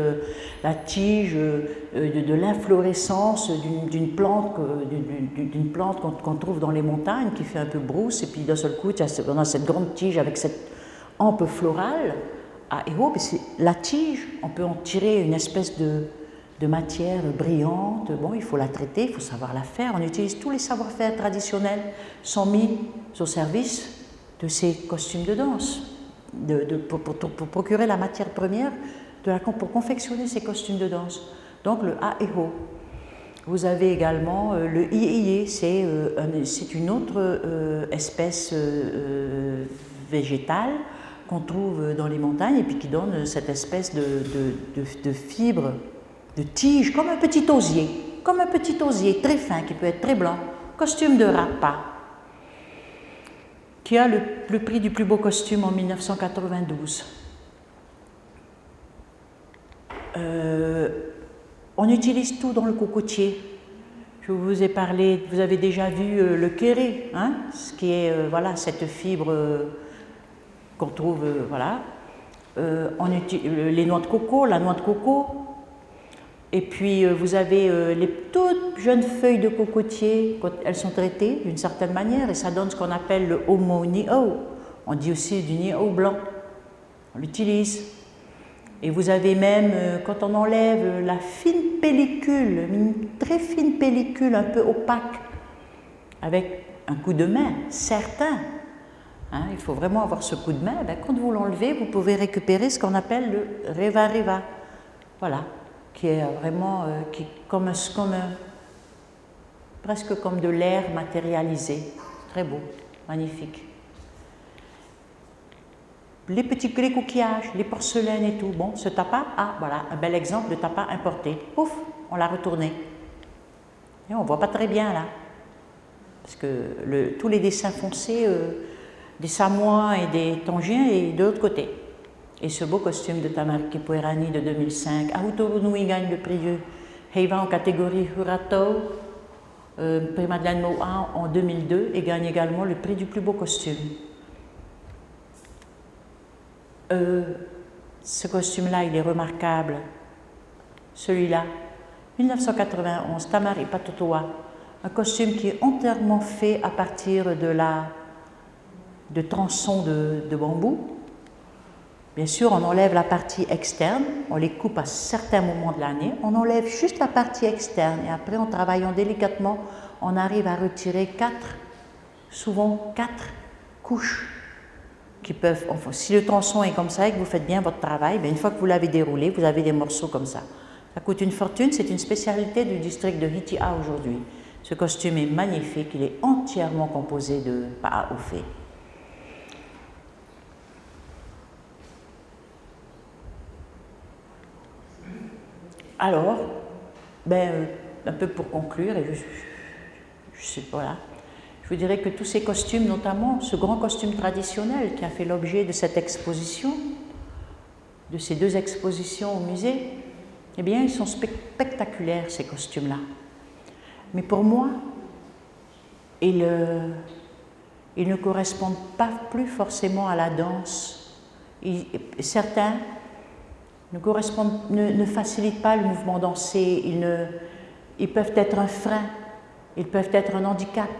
la tige de l'inflorescence d'une plante qu'on trouve dans les montagnes, qui fait un peu brousse, et puis d'un seul coup, on a cette grande tige avec cette hampe florale. Ah, et oh, la tige, on peut en tirer une espèce de matière brillante. Bon, il faut la traiter, il faut savoir la faire. On utilise tous les savoir-faire traditionnels, sont mis au service de ces costumes de danse, pour procurer la matière première pour confectionner ces costumes de danse. Donc le aeho. Vous avez également le ieye, c'est une autre espèce végétale qu'on trouve dans les montagnes et puis qui donne cette espèce de fibre, de tige, comme un petit osier très fin qui peut être très blanc, costume de rapa, qui a le prix du plus beau costume en 1992. On utilise tout dans le cocotier. Je vous ai parlé, vous avez déjà vu le kéré, hein, ce qui est voilà, cette fibre qu'on trouve, voilà. Les noix de coco, la noix de coco. Et puis vous avez les toutes jeunes feuilles de cocotier, elles sont traitées d'une certaine manière et ça donne ce qu'on appelle le homo niho. On dit aussi du niho blanc, on l'utilise. Et vous avez même, quand on enlève la fine pellicule, une très fine pellicule un peu opaque, avec un coup de main certain, hein, il faut vraiment avoir ce coup de main, ben, quand vous l'enlevez, vous pouvez récupérer ce qu'on appelle le reva reva. Voilà. Qui est vraiment presque comme de l'air matérialisé. Très beau, magnifique. Les coquillages, les porcelaines et tout. Bon, ce tapa, ah voilà, un bel exemple de tapa importé. Pouf, on l'a retourné. Et on ne voit pas très bien là. Parce que tous les dessins foncés des Samoa et des Tongiens est de l'autre côté. Et ce beau costume de Tamariki Puerani de 2005, Ahutoro Nui gagne le prix Heiva en catégorie Hurato, prix Madeleine Mohan en 2002 et gagne également le prix du plus beau costume. Ce costume-là, il est remarquable. Celui-là, 1991, Tamari Patotoa, un costume qui est entièrement fait à partir de tronçons de bambou. Bien sûr, on enlève la partie externe, on les coupe à certains moments de l'année, on enlève juste la partie externe et après, en travaillant délicatement, on arrive à retirer souvent quatre couches qui peuvent, enfin, si le tronçon est comme ça et que vous faites bien votre travail, bien, une fois que vous l'avez déroulé, vous avez des morceaux comme ça. Ça coûte une fortune, c'est une spécialité du district de Hitia aujourd'hui. Ce costume est magnifique, il est entièrement composé de pa'aoufé. Alors, un peu pour conclure, et voilà, je vous dirais que tous ces costumes, notamment ce grand costume traditionnel qui a fait l'objet de cette exposition, de ces deux expositions au musée, eh bien, ils sont spectaculaires, ces costumes-là. Mais pour moi, ils ne correspondent pas plus forcément à la danse. Certains ne facilitent pas le mouvement dansé, ils peuvent être un frein, ils peuvent être un handicap.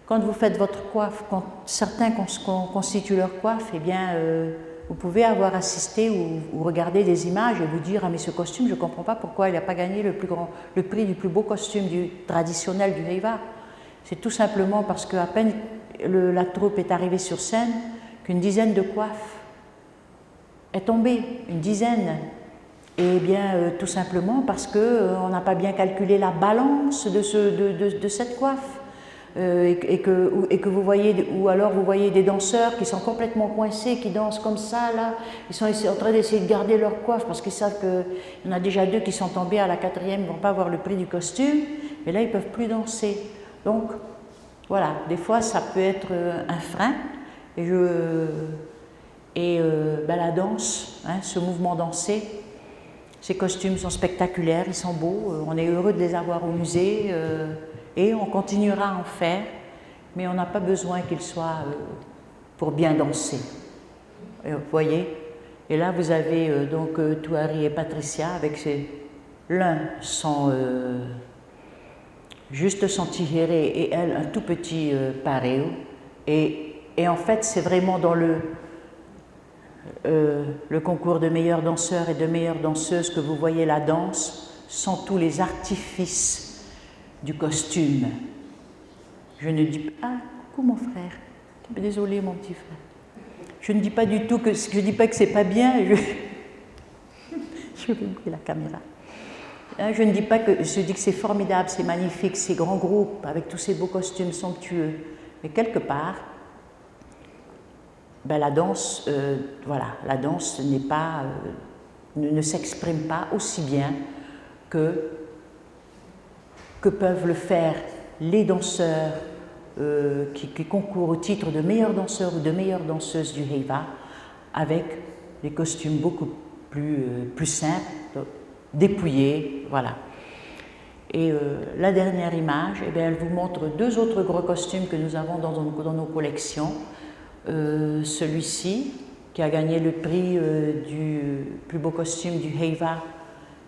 Quand vous faites votre coiffe, quand certains constituent leur coiffe, eh bien, vous pouvez avoir assisté ou regarder des images et vous dire « Ah mais ce costume, je ne comprends pas pourquoi il n'a pas gagné le prix du plus beau costume traditionnel du Heiva ». C'est tout simplement parce qu'à peine la troupe est arrivée sur scène, qu'une dizaine de coiffes est tombée, une dizaine. Eh bien, tout simplement parce qu'on n'a pas bien calculé la balance de cette coiffe. Et que vous voyez, ou alors vous voyez des danseurs qui sont complètement coincés, qui dansent comme ça, là, ils sont en train d'essayer de garder leur coiffe parce qu'ils savent qu'il y en a déjà 2 qui sont tombés à la 4e, ils ne vont pas avoir le prix du costume, mais là ils ne peuvent plus danser. Donc voilà, des fois ça peut être un frein, la danse, hein, ce mouvement dansé, ces costumes sont spectaculaires, ils sont beaux, on est heureux de les avoir au musée. Et on continuera à en faire, mais on n'a pas besoin qu'ils soient pour bien danser. Vous voyez? Et là, vous avez donc Touari et Patricia avec l'un juste son tihéré et elle un tout petit pareo. Et en fait, c'est vraiment dans le concours de meilleurs danseurs et de meilleures danseuses que vous voyez la danse, sans tous les artifices du costume. Je ne dis pas... Ah, coucou mon frère. Désolé mon petit frère. Je ne dis pas du tout que... Je ne dis pas que c'est pas bien. Je vais ouvrir la caméra. Je ne dis pas que... Je dis que c'est formidable, c'est magnifique, ces grands groupes avec tous ces beaux costumes somptueux. Mais quelque part, la danse, la danse n'est pas... ne s'exprime pas aussi bien que peuvent le faire les danseurs qui concourent au titre de meilleurs danseurs ou de meilleures danseuses du Heiva, avec des costumes beaucoup plus simples, dépouillés, voilà. Et la dernière image, elle vous montre 2 autres gros costumes que nous avons dans nos collections. Celui-ci, qui a gagné le prix du plus beau costume du Heiva,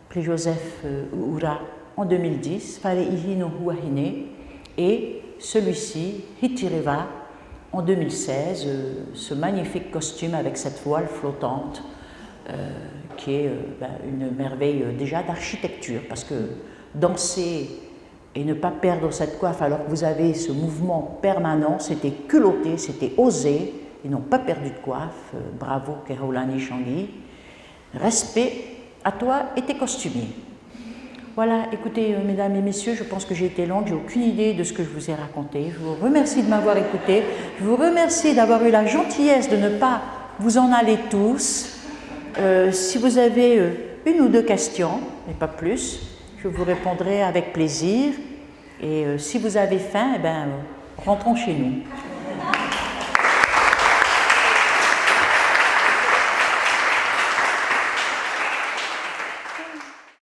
prix Joseph Ura, en 2010, Fareihi no Huahine, et celui-ci, Hitireva, en 2016, ce magnifique costume avec cette voile flottante, qui est une merveille déjà d'architecture, parce que danser et ne pas perdre cette coiffe alors que vous avez ce mouvement permanent, c'était culotté, c'était osé, ils n'ont pas perdu de coiffe, bravo Kehaulani Shangi, respect à toi et tes costumiers. Voilà, écoutez, mesdames et messieurs, je pense que j'ai été longue, j'ai aucune idée de ce que je vous ai raconté. Je vous remercie de m'avoir écouté. Je vous remercie d'avoir eu la gentillesse de ne pas vous en aller tous. Si vous avez 1 ou 2 questions, mais pas plus, je vous répondrai avec plaisir. Et si vous avez faim, rentrons chez nous.